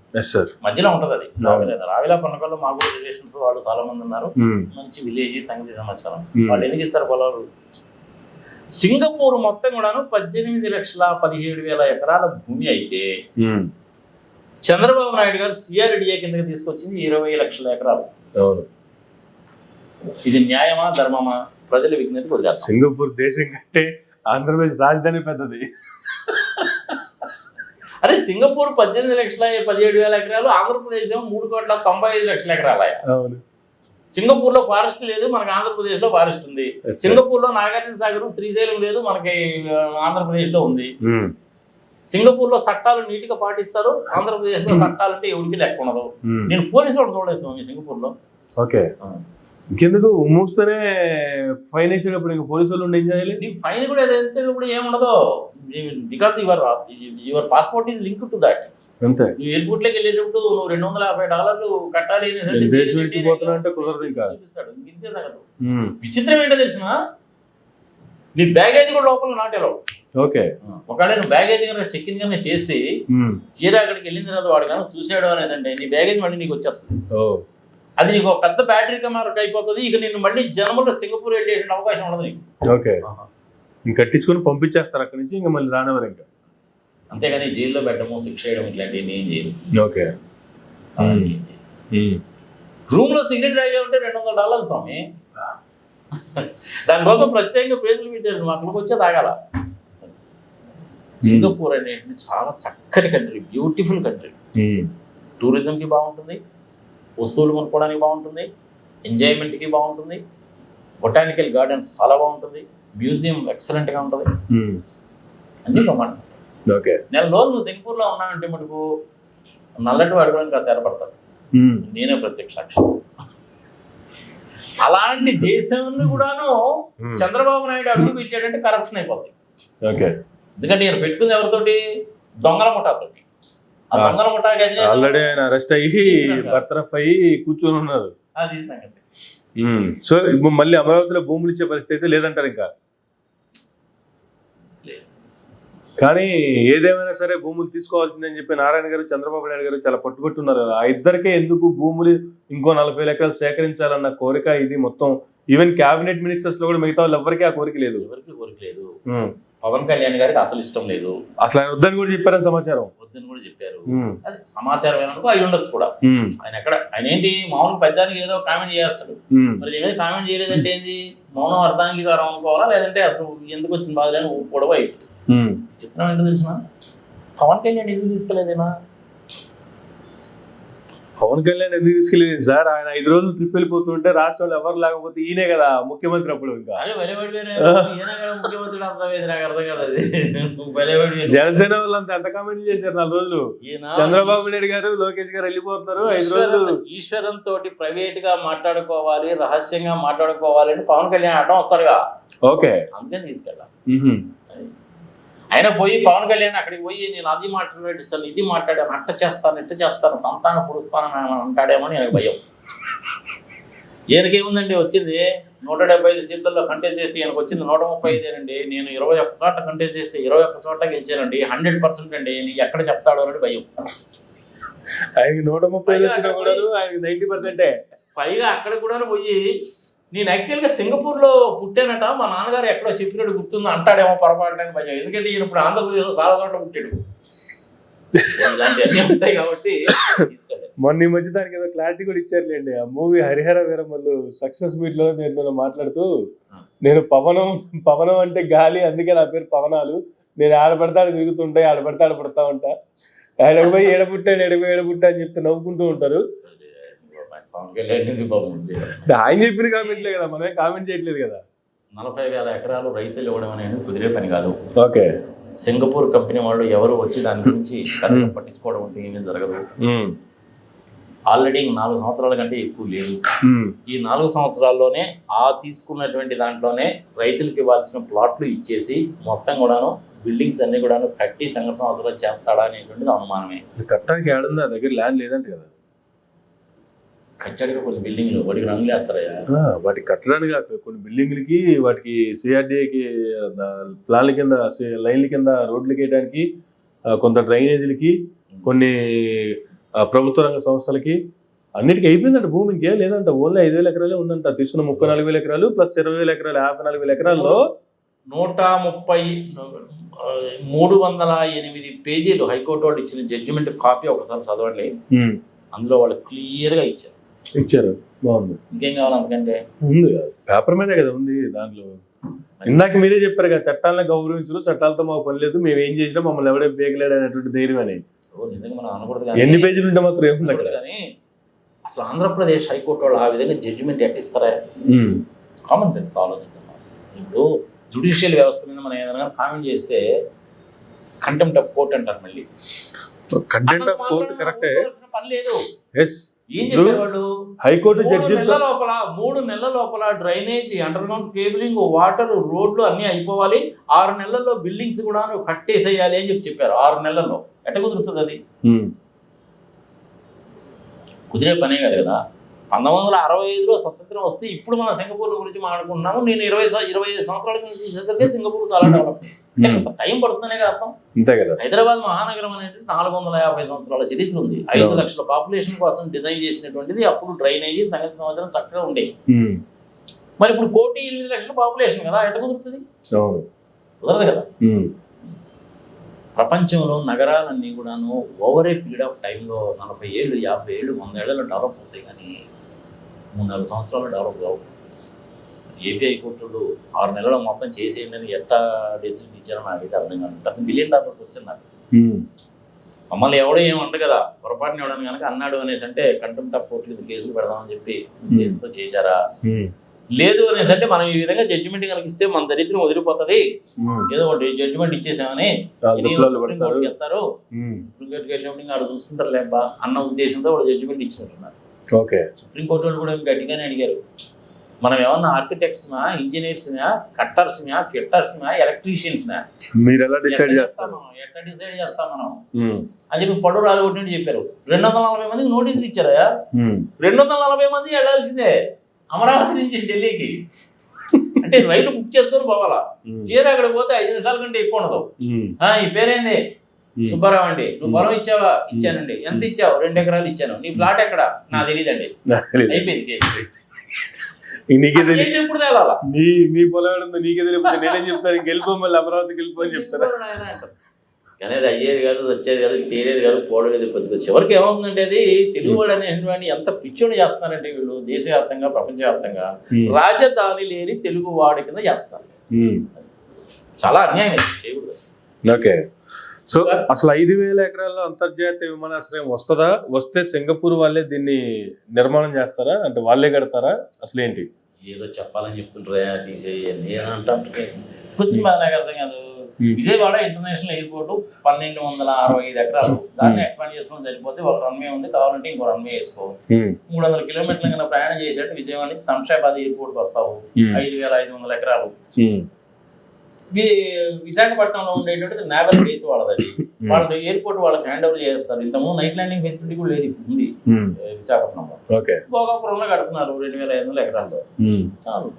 మధ్యలో ఉంటది అది. రావిలా పొన్నకల్లో మాకు రిలేషన్స్ వాళ్ళు చాలా మంది ఉన్నారు. మంచి విలేజ్ సంగతి సమాచారం. వాళ్ళు ఎందుకు ఇస్తారు పొలాలు? సింగపూర్ మొత్తం కూడాను 18,17,000 ఎకరాల భూమి అయితే చంద్రబాబు నాయుడు గారు సిఆర్డిఏ కిందకి తీసుకొచ్చింది 20 లక్షల ఎకరాలు. ఇది న్యాయమా ధర్మమా? ప్రజల విజ్ఞప్తి వదిలేస్తారు. సింగపూర్ దేశం కంటే ఆంధ్రప్రదేశ్ రాజధాని పెద్దది. అరే సింగపూర్ 18,17,000 ఎకరాలు, ఆంధ్రప్రదేశ్ 3,95,00,000 ఎకరాలు. సింగపూర్ లో ఫారెస్ట్ లేదు, మనకి ఆంధ్రప్రదేశ్ లో ఫారెస్ట్ ఉంది. సింగపూర్ లో నాగార్జున సాగర్, శ్రీశైలం లేదు, మనకి ఆంధ్రప్రదేశ్ లో ఉంది. సింగపూర్ లో చట్టాలు నీట్ గా పాటిస్తారు, ఆంధ్రప్రదేశ్ లో చట్టాలంటే ఎవరికి లెక్క ఉండదు. నేను పోలీసు వాడు చూడలేదు సింగపూర్ లో. ఓకే, ఇంకెందుకు మూస్తేనే ఫైన్ వేసేటప్పుడు ఇంకా పోలీసు వాళ్ళు ఉండి ఏం చేయాలి? నీకు ఫైన్ కూడా ఇప్పుడు ఏముండదు, because your passport is link to that. అంతే, నువ్వు ఎయిర్పోర్ట్ లోకి వెళ్ళేటప్పుడు నువ్వు $250 కట్టాలి అంటే కుదరదు. ఇంకా ఇంతే తగదు. విచిత్రం ఏంటో తెలిసిన, నీ బ్యాగేజ్ కూడా లోపల నాటేలో. ఓకే, ఒకవేళ నువ్వు బ్యాగేజ్ కనుక చెక్ ఇన్ కనుక చేసి తీరా అక్కడికి వెళ్ళిన తర్వాత వాడు కనుక చూసాడు అనేసి అంటే నీ బ్యాగేజ్ మళ్ళీ నీకు వచ్చేస్తుంది. అది నీకు ఒక పెద్ద బ్యాటరీ కమార్క్ అయిపోతుంది. ఇక నేను మళ్ళీ జన్మలో సింగపూర్ వెళ్ళే అవకాశం ఉండదు నీకు. ఓకే, కట్టించుకొని పంపించేస్తారు అక్కడి నుంచి, ఇంకా మళ్ళీ రానివ్వరు ఇంకా. అంతేగాని జైల్లో పెట్టడము, శిక్ష చేయడం ఇట్లాంటివి ఏం చేయదు. ఓకే, రూమ్ లో సిగరెట్ తాగే ఉంటే $200 స్వామి. దానికోసం ప్రత్యేకంగా పేజీలు పెట్టారు, నువ్వు అక్కడికి వచ్చే తాగాల. సింగపూర్ అనేది చాలా చక్కటి కంట్రీ, బ్యూటిఫుల్ కంట్రీ. టూరిజంకి బాగుంటుంది, వస్తువులు కొనుక్కోవడానికి బాగుంటుంది, ఎంజాయ్మెంట్కి బాగుంటుంది, బొటానికల్ గార్డెన్స్ చాలా బాగుంటుంది, మ్యూజియం ఎక్సలెంట్గా ఉంటుంది, అన్నీ బ్రహ్మాండం. ఓకే, నెల రోజులు నువ్వు సింగపూర్లో ఉన్నావంటే మటుకు నల్లటి అడగడానికి తెరపడతాడు. నేనే ప్రత్యక్ష సాక్షి. అలాంటి దేశాన్ని కూడాను చంద్రబాబు నాయుడు అడుగు పెట్టాడంటే కరప్షన్ అయిపోతుంది. ఓకే, ఎందుకంటే నేను పెట్టుకుంది ఎవరితోటి? దొంగల ముఠాతోటి. ఆ దొంగల ముఠాకి ఆల్రెడీ ఆయన అరెస్ట్ అయ్యి బర్తరఫ్ అయ్యి కూర్చొని ఉన్నారు. అది సంగతి. సో మళ్ళీ అమరావతిలో భూములు ఇచ్చే పరిస్థితి లేదంటారు ఇంకా. కానీ ఏదేమైనా సరే భూములు తీసుకోవాల్సిందని చెప్పి నారాయణ గారు, చంద్రబాబు నాయుడు గారు చాలా పట్టుబట్టున్నారు. ఆ ఇద్దరికే ఎందుకు భూములు ఇంకో 40,000 ఎకరాలు సేకరించాలన్న కోరిక ఇది మొత్తం. ఈవెన్ క్యాబినెట్ మినిస్టర్స్ లో కూడా మిగతా వాళ్ళు ఎవరికి ఆ కోరిక లేదు. పవన్ కళ్యాణ్ గారికి అసలు ఇష్టం లేదు. అసలు ఆయన వద్దని కూడా చెప్పారని సమాచారం. వద్దని కూడా చెప్పారు. అది సమాచారం ఏమనుకో అయి ఉండొచ్చు కూడా. ఆయన ఏంటి మామూలు పెద్దానికి ఏదో కామెంట్ చేస్తాడు. మరి ఏదో కామెంట్ చేయలేదంటే ఏంది? మౌనం అర్థానికి అనుకోవాలా, లేదంటే అసలు ఎందుకు వచ్చిన బాధలేని కూడా అయిపోతుంది. చిత్రం ఏంటో తెలిసిన పవన్ కళ్యాణ్ ఎందుకు తీసుకెళ్ళేదేమా? పవన్ కళ్యాణ్ ఎందుకు తీసుకెళ్ళేది సార్? ఆయన 5 రోజులు ట్రిప్ వెళ్ళిపోతుంటే రాష్ట్రంలో ఎవరు లేకపోతే ఈయనే కదా ముఖ్యమంత్రి. అప్పుడు ఇంకా జనసేన వాళ్ళంతా ఎంత కామెంట్ చేశారు 4 రోజులు. చంద్రబాబు నాయుడు గారు, లోకేష్ గారు వెళ్ళిపోతున్నారు 5 రోజులు. ఈశ్వరం తోటి ప్రైవేట్ గా మాట్లాడుకోవాలి, రహస్యంగా మాట్లాడుకోవాలి అంటే పవన్ కళ్యాణ్ అడ్డం వస్తాడుగా. ఓకే, అందుకని తీసుకెళ్ళాలి. ఆయన పోయి పవన్ కళ్యాణ్ అక్కడికి పోయి నేను అది మాట్లాడిస్తాను, ఇది మాట్లాడాను, అట్ట చేస్తాను, ఇట్ట చేస్తాను, తంతాను పుడుస్తాను అంటాడేమో అని నాకు భయం. ఈయనకేముందండి వచ్చింది 175 సీట్లలో కంటెస్ట్ చేస్తే ఈయనకు వచ్చింది 135 అండి. నేను 21 చోట్ల కంటెస్ట్ చేస్తే 21 చోట్ల గెలిచానండి. 100% అండి. నీ ఎక్కడ చెప్తాడు అని భయం. ఆయనకి 130 వచ్చినా కూడా ఆయనకి 90%. పైగా అక్కడ కూడా పోయి నేను యాక్చువల్గా సింగపూర్లో పుట్టానట, మా నాన్నగారు ఎక్కడో చెప్పినట్టు గుర్తుంది అంటాడేమో పొరపాటుడానికి భయం. ఎందుకంటే ఈయన ఇప్పుడు ఆంధ్రప్రదేశ్లో చాలా చోట్ల పుట్టాడు. ఇలాంటివన్నీ ఉంటాయి కాబట్టి మొన్న ఈ మధ్య దానికి ఏదో క్లారిటీ కూడా ఇచ్చారులేండి. ఆ movie Harihara Veeramallu success meet లో దీంట్లో మాట్లాడుతూ, నేను పవనం అంటే గాలి, అందుకే నా పేరు పవనాలు, నేను ఆడపడతాడు తిరుగుతుంటాయి, ఆడపడతాడు పడతా ఉంటా, ఆడపోయి ఏడబుట్టా అని చెప్తే నవ్వుకుంటూ ఉంటారు. ఆయన చెప్పిన కామెంట్లే కదా, మనమే కామెంట్ చేయట్లేదు కదా. 40,000 ఎకరాలు రైతులు ఇవ్వడం అనేది కుదిరే పని కాదు. ఓకే, సింగపూర్ కంపెనీ వాళ్ళు ఎవరు వచ్చి దాని గురించి పట్టించుకోవడం అంటే ఏమీ జరగదు. ఆల్రెడీ 4 సంవత్సరాల కంటే ఎక్కువ లేదు. ఈ 4 సంవత్సరాల్లోనే ఆ తీసుకున్నటువంటి దాంట్లోనే రైతులకు ఇవ్వాల్సిన ప్లాట్లు ఇచ్చేసి మొత్తం కూడాను బిల్డింగ్స్ అన్ని కూడాను కట్టి సంవత్సరాలు చేస్తాడా అనేటువంటిది అనుమానమే. కట్టడానికి ఏడుంది, ఆ దగ్గర ల్యాండ్ లేదంటే కదా. కట్టాడుగా కొన్ని బిల్డింగ్లు, వాటికి రంగులు వేస్తారయ్యా. వాటికి కట్టడానికి కాదు, కొన్ని బిల్డింగ్లకి వాటికి సిఆర్డీఏకి ప్లాన్ల కింద, లైన్ల కింద రోడ్లకి వేయడానికి, కొంత డ్రైనేజీలకి, కొన్ని ప్రభుత్వ రంగ సంస్థలకి, అన్నిటికీ అయిపోయిందంట భూమి. ఇంకేం లేదంట, ఓన్లీ 5,000 ఎకరాలే ఉందంట. తీసుకున్న 34,000 ఎకరాలు ప్లస్ 20,000 ఎకరాలు, 54,000 ఎకరాల్లో 308 పేజీలు హైకోర్టు వాళ్ళు ఇచ్చిన జడ్జిమెంట్ కాపీ ఒకసారి చదవండి. అందులో వాళ్ళు క్లియర్గా ఇచ్చారు. బాగుంది. ఇంకేం కావాలి అంతకంటే? ఉంది, పేపర్ మీదే కదా ఉంది. దాంట్లో ఇందాక మీరే చెప్పారు కదా, చట్టాలను గౌరవించరు, చట్టాలతో మాకు పని లేదు, మేము ఏం చేసినా మమ్మల్ని ఎవడే బేగలేడు అనేటువంటి ధైర్యం అని. నిజంగా మనం అనకూడదు. ఎన్ని పేజీలు ఉంటే మాత్రం ఏముంది అక్కడ. కానీ అసలు ఆంధ్రప్రదేశ్ హైకోర్టు వాళ్ళు ఆ విధంగా జడ్జిమెంట్ ఎట్టిస్తారా? కామన్ సెన్స్ ఆలోచిస్తున్నారు. ఇప్పుడు జ్యుడిషియల్ వ్యవస్థ మీద మనం ఏదైనా కామెంట్ చేస్తే కంటెంప్ట్ ఆఫ్ కోర్ట్ అంటారు. మళ్ళీ కంటెంప్ట్ ఆఫ్ కోర్ట్ కరెక్టే, పని లేదు. ఏం చెప్పారు వాళ్ళు? హైకోర్టు జడ్జి 3 నెలల లోపల drainage, under ground cabling, water, రోడ్లు అన్ని అయిపోవాలి. 6 నెలల్లో బిల్డింగ్స్ కూడా కట్టేసేయాలి అని చెప్పారు. 6 నెలల్లో ఎట్ట కుదురుతుంది అది? కుదిరే పనే కాదు కదా. 1965లో స్వతంత్రం వస్తే ఇప్పుడు మన సింగపూర్ గురించి మాట్లాడుకుంటున్నాము. నేను 25 సంవత్సరాల నుంచి చూసేసరికి సింగపూర్ చాలా డెవలప్. టైం పడుతుందనే కదా అర్థం. హైదరాబాద్ మహానగరం అనేది 450 సంవత్సరాల చరిత్ర ఉంది. 5 లక్షల పాపులేషన్ కోసం డిజైన్ చేసినటువంటిది. అప్పుడు డ్రైనేజీ సంగతి సంవత్సరం చక్కగా ఉండేది. మరి ఇప్పుడు 1,08,00,000 పాపులేషన్ కదా, ఎట్లా కుదురుతుంది? కుదరదు కదా. ప్రపంచంలో నగరాలన్నీ కూడాను ఓవర్ ఏ పీరియడ్ ఆఫ్ టైంలో 40 ఏళ్ళు, 50 ఏళ్ళు, 100 ఏళ్ళలో డెవలప్ అవుతాయి. కానీ 3-4 సంవత్సరాలు డెవలప్ కావు. ఏపీ హైకోర్టులు 6 నెలలు మొత్తం చేసేయండి అని ఎట్లా డెసిషన్ ఇచ్చారో నాకైతే అర్థం కాదు. $10 బిలియన్ క్వశ్చన్ నాకు. మమ్మల్ని ఎవడో ఏమంట కదా, పొరపాటున ఎవడని కనుక అన్నాడు అనేసి అంటే కంటెంప్ట్ ఆఫ్ కోర్టు కింద కేసులు పెడదామని చెప్పి కేసుతో చేశారా? లేదు అనేసి అంటే మనం ఈ విధంగా జడ్జిమెంట్ కనుక ఇస్తే మన దరిద్రం వదిలిపోతుంది, ఏదో ఒకటి జడ్జిమెంట్ ఇచ్చేసామని చెప్తారు, క్రికెట్కి వెళ్ళినప్పుడు ఆడు చూసుకుంటారు లేబ్బా అన్న ఉద్దేశంతో వాడు జడ్జిమెంట్ ఇచ్చినట్టున్నారు. ఓకే, సుప్రీంకోర్టు వాళ్ళు కూడా గట్టిగానే అడిగారు, మనం ఏమన్నా ఆర్కిటెక్ట్స్నా, ఇంజనీర్స్నా, కట్టర్స్నా, ఫిట్టర్స్నా, ఎలక్ట్రీషియన్స్నా మీరు ఎలా డిసైడ్ చేస్తాము, ఎట్లా డిసైడ్ చేస్తాం మనం అని చెప్పి పడు రాదు కొట్టి చెప్పారు. 240 మందికి నోటీసులు ఇచ్చారా? 240 మంది వెళ్ళాల్సిందే అమరావతి నుంచి ఢిల్లీకి. అంటే రైలు బుక్ చేసుకొని పోవాలా, చీర అక్కడ పోతే 5 నిమిషాల కంటే ఎక్కువ ఉండదు. ఈ పేరేంది? సుబ్బారావు అండి. నువ్వు పొలం ఇచ్చావా? ఇచ్చానండి. ఎంత ఇచ్చావు? 2 ఎకరాలు ఇచ్చాను. నీ ప్లాట్ ఎక్కడ? నాకు తెలియదండి. అయిపోయింది కేసు. నీకే తెలియదు ఎప్పుడు తేలాలా? నీ పొలం నీకే తెలియదు, నేనేం చెప్తాను, గెలిపో మళ్ళీ అమరావతికి వెళ్ళిపో అని చెప్తారా? కానీ అది అయ్యేది కాదు, వచ్చేది కాదు, తేలేది కాదు, పోవడలేదు. కొద్దిగా చివరికి ఏమవుతుందంటే అది తెలుగువాడు అనేటువంటి ఎంత పిచ్చోడు చేస్తున్నారంటే వీళ్ళు దేశవ్యాప్తంగా, ప్రపంచవ్యాప్తంగా రాజధాని లేని తెలుగు వాడి కింద చేస్తారు. చాలా అన్యాయం చేయకూడదు. ఓకే, సో అసలు 5,000 ఎకరాల్లో అంతర్జాతీయ విమానాశ్రయం వస్తుందా? వస్తే సింగపూర్ వాళ్ళే దీన్ని నిర్మాణం చేస్తారా, అంటే వాళ్ళే కడతారా? అసలు ఏంటి? ఏదో చెప్పాలని చెప్తుంటారా, తీసేయండి అంటే కొంచెం నాకు అర్థం కాదు. విజయవాడ ఇంటర్నేషనల్ ఎయిర్పోర్ట్ 1,265 ఎకరాలు, దాన్ని ఎక్స్పాండ్ చేసుకోవడం సరిపోతే ఒక రన్వే ఉంది, కావాలంటే ఇంకో రన్వే వేసుకో. 300 కిలోమీటర్ల కన్నా ప్రయాణం చేసేట్టు విజయవాడ నుంచి శంషాబాద్ ఎయిర్పోర్ట్కి వస్తావు, 5,500 ఎకరాలు. విశాఖపట్నంలో ఉండేటువంటి నేవల్ బేస్ వాళ్ళది, వాళ్ళ ఎయిర్పోర్ట్ వాళ్ళకి హ్యాండ్ ఓవర్ చేస్తారు. ఇంతకుముందు నైట్ ల్యాండింగ్ ఫెసిలిటీ కూడా లేదు, ఉంది విశాఖపట్నంలో. భోగాపురంలో కడుతున్నారు 2,500 ఎకరాలతో. చాలు.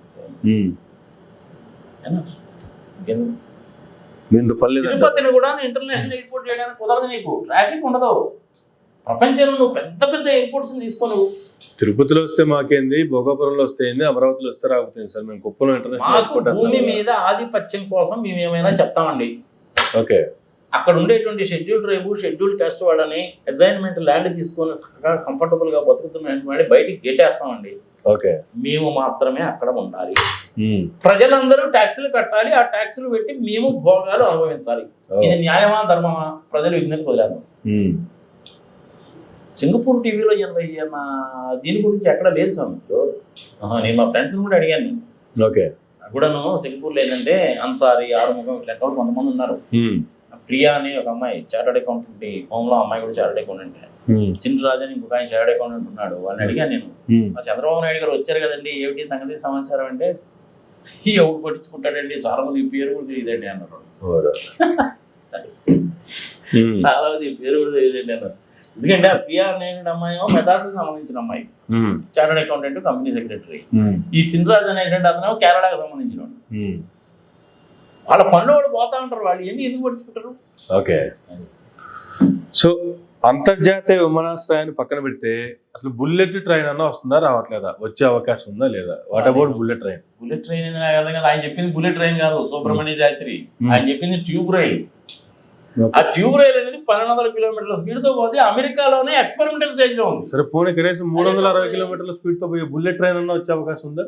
తిరుపతిని కూడా ఇంటర్నేషనల్ ఎయిర్పోర్ట్ చేయడానికి కుదరదు, నీకు ట్రాఫిక్ ఉండదు. ప్రపంచంలో నువ్వు పెద్ద పెద్ద ఎయిర్పోర్ట్స్ తీసుకోను. తిరుపతిలో వస్తే మాకేంది, భోగాపురంలో వస్తే ఏంది, అమరావతిలో వస్తే రాకపోతుంది సార్. మేము కుప్పలో ఇంటర్నేషనల్ ఎయిర్పోర్ట్ భూమి మీద ఆధిపత్యం కోసం మేము ఏమైనా చెప్తామండి. ఓకే, అక్కడ ఉండేటువంటి షెడ్యూల్ ట్రైబు, షెడ్యూల్ కాస్ట్ వాళ్ళని అసైన్మెంట్ ల్యాండ్ తీసుకొని చక్కగా కంఫర్టబుల్ గా బతుకుతున్నటువంటి బయటికి గేటేస్తామండి. ఓకే, మేము మాత్రమే అక్కడ ఉండాలి. ప్రజలందరూ ట్యాక్సులు కట్టాలి, ఆ ట్యాక్సులు పెట్టి మేము భోగాలు అనుభవించాలి. ఇది న్యాయమా, ధర్మమా? ప్రజలు విజ్ఞతకు వదిలేను. సింగపూర్ టీవీలో దీని గురించి ఎక్కడ లేదు సమస్యలో. నేను మా ఫ్రెండ్స్ కూడా అడిగాను. ఓకే, కూడాను సింగపూర్లో ఏంటంటే అన్సారీ, ఆరుముఖం ఇట్లా కొంతమంది ఉన్నారు. ప్రియా అని ఒక అమ్మాయి చార్టర్డ్ అకౌంటెంట్, హోమ్లో అమ్మాయి కూడా చార్టర్డ్ అకౌంటెంట్. సింధురాజ్ అని ఇంకొక ఆయన చార్టర్డ్ అకౌంటెంట్ ఉన్నాడు. వాళ్ళని అడిగాను నేను, చంద్రబాబు నాయుడు గారు వచ్చారు కదండి, ఏమిటి సంగతి సమాచారం అంటే, ఎవరు పట్టించుకుంటాడండి, చాలా మంది పేరు కూడా తెలియదండి అన్నారు. చాలా మంది పేరు కూడా తెలియదండి అన్నారు. ఎందుకంటే ఆ ప్రియా అనే అమ్మాయి మెడ్రాస్కి సంబంధించిన అమ్మాయి, చార్టర్డ్ అకౌంటెంట్, కంపెనీ సెక్రటరీ. ఈ సింధురాజ్ అనేటువంటి అతను కేరళకు సంబంధించిన వాడు. వాళ్ళ పనులు వాళ్ళు పోతా ఉంటారు, వాళ్ళు ఎందుకు పట్టించుకుంటారు? ఓకే, సో అంతర్జాతీయ విమానాశ్రయాన్ని పక్కన పెడితే అసలు బుల్లెట్ ట్రైన్ అన్నా వస్తుందా, రావట్లేదా? వచ్చే అవకాశం ఉందా లేదా? What about bullet train? Bullet train ఏంది నాకు అర్థం కాదు. ఆయన చెప్పింది బుల్లెట్ ట్రైన్ కాదు, సుబ్రహ్మణ్య శాస్త్రి. ఆయన చెప్పింది ట్యూబ్ రైల్. ఆ ట్యూబ్ రైల్ అనేది 1,200 కిలోమీటర్ల స్పీడ్ తో పోతే అమెరికాలోనే ఎక్స్పెరిమెంటల్ స్టేజ్ లో ఉంది. సరే, పోనీ కనీసం 360 కిలోమీటర్ల స్పీడ్ తో పోయే బుల్లెట్ ట్రైన్ అన్నా వచ్చే అవకాశం ఉందా?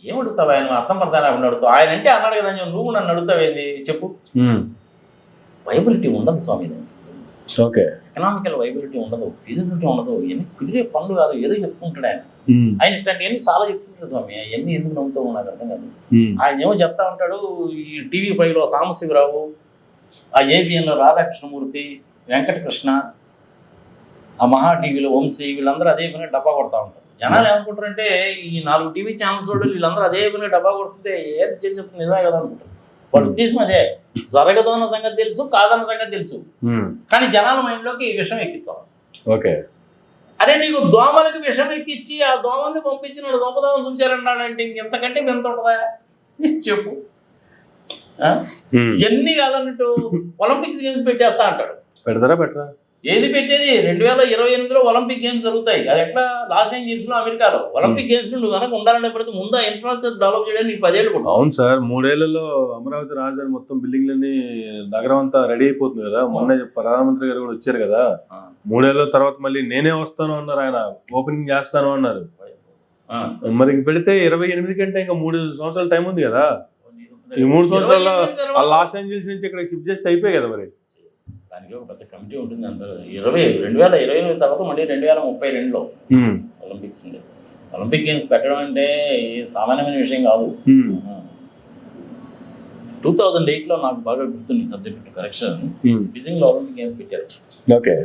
ఏమడుగుతావు ఆయన? అర్థం పడతాను అడుగుతావు. ఆయన అంటే అన్నాడు కదా, నువ్వు నన్ను అడుగుతావేంది చెప్పు. వైబిలిటీ ఉండదు స్వామి. ఓకే, ఎకనామికల్ వైబిలిటీ ఉండదు, ఫిజిబిలిటీ ఉండదు. ఎన్ని కుదిరే పనులు కాదు, ఏదో చెప్పుకుంటాడు ఆయన. ఆయన ఇట్లాంటివన్నీ చాలా చెప్తుంటాడు స్వామి. అవన్నీ ఎందుకు నమ్ముతావు నాకు అర్థం కాదు. ఆయన ఏమో చెప్తా ఉంటాడు. ఈ TV5లో సాంబశివరావు, ఆ ABNలో రాధాకృష్ణమూర్తి, వెంకటకృష్ణ, ఆ మహా టీవీలో వంశీ, వీళ్ళందరూ అదే పని డబ్బా కొడతా ఉంటారు. జనాలు ఏమనుకుంటారంటే ఈ 4 టీవీ ఛానల్స్ వాళ్ళు వీళ్ళందరూ అదే పని డబ్బా కొడుతుంటే ఏది చెప్తుంది నిజమే కదా అనుకుంటారు. వాళ్ళ ఉద్దేశం అదే, జరగదు అన్న సంగతి తెలుసు, కాదన్న సంగతి తెలుసు, కానీ జనాల మైండ్లోకి ఈ విషయం ఎక్కించాలి. ఓకే, అరే నీకు దోమలకి విషం ఎక్కించి ఆ దోమల్ని పంపించి నాడు దోమదామని చూశారన్నాడంటే ఇంకెంతకంటే ఎంత ఉంటుందా చెప్పు. ఎన్ని కాదన్నట్టు ఒలింపిక్స్ గేమ్స్ పెట్టేస్తా అంటాడు. పెడతారా పెట్టరా? ఏది పెట్టేది? 2028లో ఒలింపిక్ గేమ్స్ జరుగుతాయి. అది ఎక్కడ? లాస్ ఏంజల్స్ లో, అమెరికాలో. ఒలింపిక్ గేమ్స్ నువ్వు కనుక ఉండాలనే ప్రతి ముందు ఇన్ఫ్రాస్ట్రక్చర్ డెవలప్ చేయడానికి నీకు 10 ఏళ్ళు పడుతుంది. అవును సార్, 3 ఏళ్లలో అమరావతి రాజధాని మొత్తం బిల్డింగ్లన్నీ, నగరం అంతా రెడీ అయిపోతుంది కదా. మొన్న ప్రధానమంత్రి గారు కూడా వచ్చారు కదా. 3 ఏళ్ల తర్వాత మళ్ళీ నేనే వస్తాను అన్నారు ఆయన, ఓపెనింగ్ చేస్తాను అన్నారు. మరి ఇంక పెడితే 28 కంటే ఇంకా 3 సంవత్సరాల టైం ఉంది కదా. ఈ 3 సంవత్సరాల లాస్ ఏంజల్స్ నుంచి ఇక్కడ షిఫ్ట్ చేస్తే అయిపోయాయి కదా మరి. దానికి ఒక పెద్ద కమిటీ ఉంటుంది. అందరూ 2028 తర్వాత మళ్ళీ 2032లో ఒలింపిక్స్ ఉంది. ఒలింపిక్ గేమ్స్ పెట్టడం అంటే సామాన్యమైన విషయం కాదు. 2008లో నాకు బాగా గుర్తుంది సబ్జెక్ట్ కరెక్షన్. బీజింగ్ లో ఒలింపిక్ గేమ్స్ పెట్టారు. ఓకే.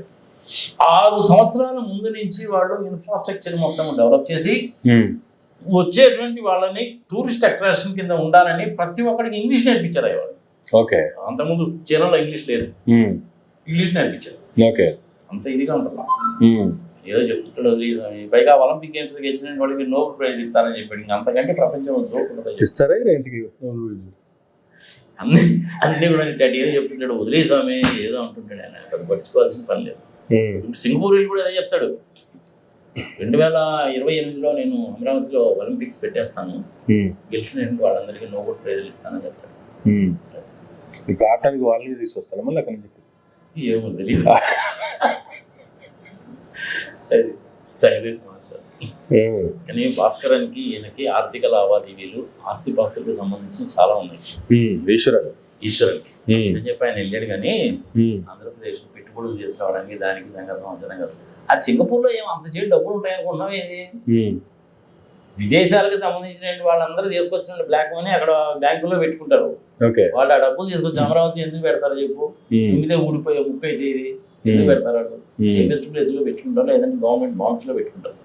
6 సంవత్సరాల ముందు నుంచి వాళ్ళు ఇన్ఫ్రాస్ట్రక్చర్ మొత్తం డెవలప్ చేసి వచ్చేటువంటి వాళ్ళని టూరిస్ట్ అట్రాక్షన్ కింద ఉండాలని ప్రతి ఒక్కరికి ఇంగ్లీష్ నేర్పించారు అయ్యేవాళ్ళు. ఓకే. అంతకుముందు చైనాలో ఇంగ్లీష్ లేదు, ఇంగ్లీష్ నేర్పించారు. ఓకే. అంత ఇదిగా ఉంటుందా ఏదో చెప్తుంటాడు. పైగా ఒలింపిక్ గేమ్స్ గెలిచిన వాళ్ళకి నోబెల్ ప్రైజ్ ఇస్తారని చెప్పాడు. ఇంకా అంతకంటే ప్రపంచం ఇస్తారా అన్ని కూడా ఏదో చెప్తుంటాడు. వదిలే స్వామి ఏదో అంటుంటాడు. ఆయన అక్కడ పట్టించుకోవాల్సిన పని లేదు. సింగపూర్ కూడా అదే చెప్తాడు. 2028లో నేను అమరావతిలో ఒలింపిక్స్ పెట్టేస్తాను, గెలిచిన వాళ్ళందరికీ నోబెల్ ప్రైజులు ఇస్తానని చెప్తాడు. ఇప్పుడు ఆడటానికి వాళ్ళని తీసుకొస్తాను మళ్ళీ అక్కడ నుంచి. ఏమో తెలియదు. కానీ భాస్కరానికి ఈయనకి ఆర్థిక లావాదేవీలు ఆస్తిపాస్తులకు సంబంధించి చాలా ఉన్నాయి. ఈశ్వరునికి అని చెప్పి ఆయన వెళ్ళాడు. కానీ ఆంధ్రప్రదేశ్ పెట్టుబడులు తీసుకురావడానికి దానికి సంవత్సరం కదా. అది సింగపూర్ లో ఏమో అంత చేసి డబ్బులు ఉంటాయనుకున్నాం. ఏది విదేశాలకు సంబంధించిన వాళ్ళందరూ తీసుకొచ్చిన బ్లాక్ మనీ అక్కడ బ్యాంకులో పెట్టుకుంటారు. వాళ్ళు ఆ డబ్బులు తీసుకొచ్చి అమరావతి ఎందుకు పెడతారు చెప్పు? 9 ఊడిపోయే 30 తేదీ ఎందుకు పెడతారు? వాళ్ళు సేఫెస్ట్ ప్లేస్ లో పెట్టుకుంటారు, లేదంటే గవర్నమెంట్ బాండ్స్ లో పెట్టుకుంటారు.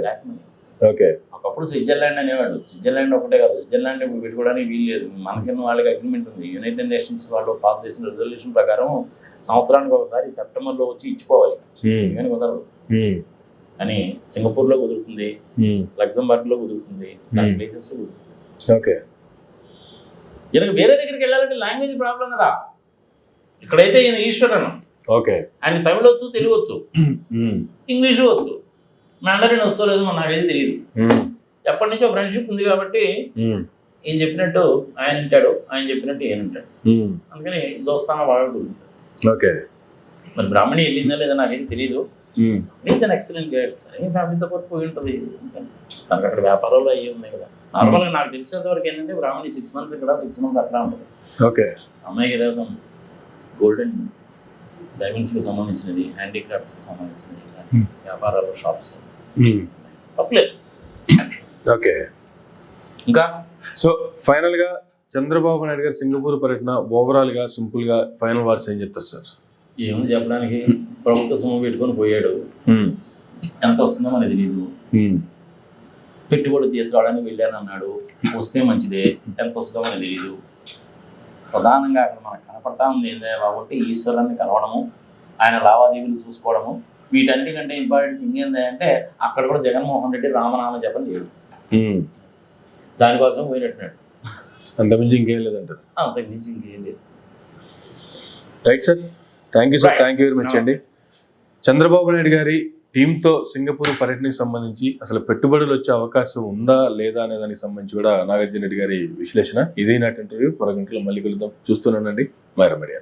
Black money. ఒకప్పుడు స్విట్జర్లాండ్ అనేవాడు. స్విట్జర్లాండ్ ఒకటే కాదు, స్విట్జర్లాండ్ ఇప్పుడు పెట్టుకోవడానికి వీలు లేదు. మనకిన్న వాళ్ళకి అగ్రిమెంట్ ఉంది. యునైటెడ్ నేషన్స్ వాళ్ళు పాస్ చేసిన రెజల్యూషన్ ప్రకారం సంవత్సరానికి ఒకసారి సెప్టెంబర్లో వచ్చి ఇచ్చిపోవాలి. కానీ కుదరదు. అని సింగపూర్ లో కుదురుతుంది, లగ్జంబర్గ్ లో కుదురుతుంది, ప్లేసెస్ లో కుదురుతుంది. ఈయనకు వేరే దగ్గరికి వెళ్ళాలంటే లాంగ్వేజ్ ప్రాబ్లం కదా. ఇక్కడైతే ఈయన ఈశ్వరన్, ఆయన తమిళ వచ్చు, తెలుగు వచ్చు, ఇంగ్లీషు వచ్చు, మ్యాండరిన్ వచ్చో లేదు నాకైతే తెలియదు. ఎప్పటి నుంచో ఫ్రెండ్షిప్ ఉంది కాబట్టి ఈయన చెప్పినట్టు ఆయన వింటాడు, ఆయన చెప్పినట్టు ఈయన వింటాడు. అందుకని దోస్తాన వాడు. మరి బ్రాహ్మణి వెళ్ళిందా లేదా నాకైతే తెలియదు. తను ఎక్సలెంట్ గైడ్. సరే ఫ్యామిలీతో పాటు పోయి ఉంటుంది. తనకు అక్కడ వ్యాపారాలు అయ్యి ఉన్నాయి కదా. నార్మల్గా నాకు తెలిసినంత వరకు ఏంటంటే బ్రాహ్మణి 6 months ఇక్కడ 6 months అక్కడ ఉంటుంది. అమ్మాయికి ఏదో గోల్డెన్ డైమండ్స్కి సంబంధించినది, హ్యాండీక్రాఫ్ట్స్కి సంబంధించినది వ్యాపారాలు, షాప్స్ తప్పలేదు. ఇంకా సో ఫైనల్ గా చంద్రబాబు నాయుడు గారు సింగపూర్ పర్యటన ఓవరాల్ గా సింపుల్ గా ఫైనల్ వర్డ్స్ ఏం చెప్తారు సార్? ఏముంది చెప్పడానికి, ప్రభుత్వ సొమ్ము పెట్టుకొని పోయాడు. ఎంత వస్తుందో మనకి తెలియదు. పెట్టుబడి తీసుకురావడానికి వెళ్ళాను అన్నాడు. వస్తే మంచిదే, ఎంత వస్తుందో మనకి తెలియదు. ప్రధానంగా అక్కడ మనకు కనపడతా ఉంది ఏంటంటే కాబట్టి ఈశ్వరాన్ని కలవడము, ఆయన లావాదేవీలు చూసుకోవడము, వీటన్నిటికంటే ఇంపార్టెంట్ థింగ్ ఏంటంటే అక్కడ కూడా జగన్మోహన్ రెడ్డి రామనామ జపం చేయడు. దానికోసం పోయినట్టున్నాడు. అంతకుమించి ఇంకేం లేదంటారు. అంతకుమించి ఇంకేం లేదు. Right sir, thank you sir, thank you very much అండి. చంద్రబాబు నాయుడు గారి టీంతో సింగపూర్ పర్యటనకు సంబంధించి అసలు పెట్టుబడులు వచ్చే అవకాశం ఉందా లేదా అనే దానికి సంబంధించి కూడా నాగార్జున రెడ్డి గారి విశ్లేషణ. ఇదే నాటి ఇంటర్వ్యూ. 10 గంటల్లో మళ్ళీ కలుద్దాం. చూస్తున్నానండి మైరా మీడియా.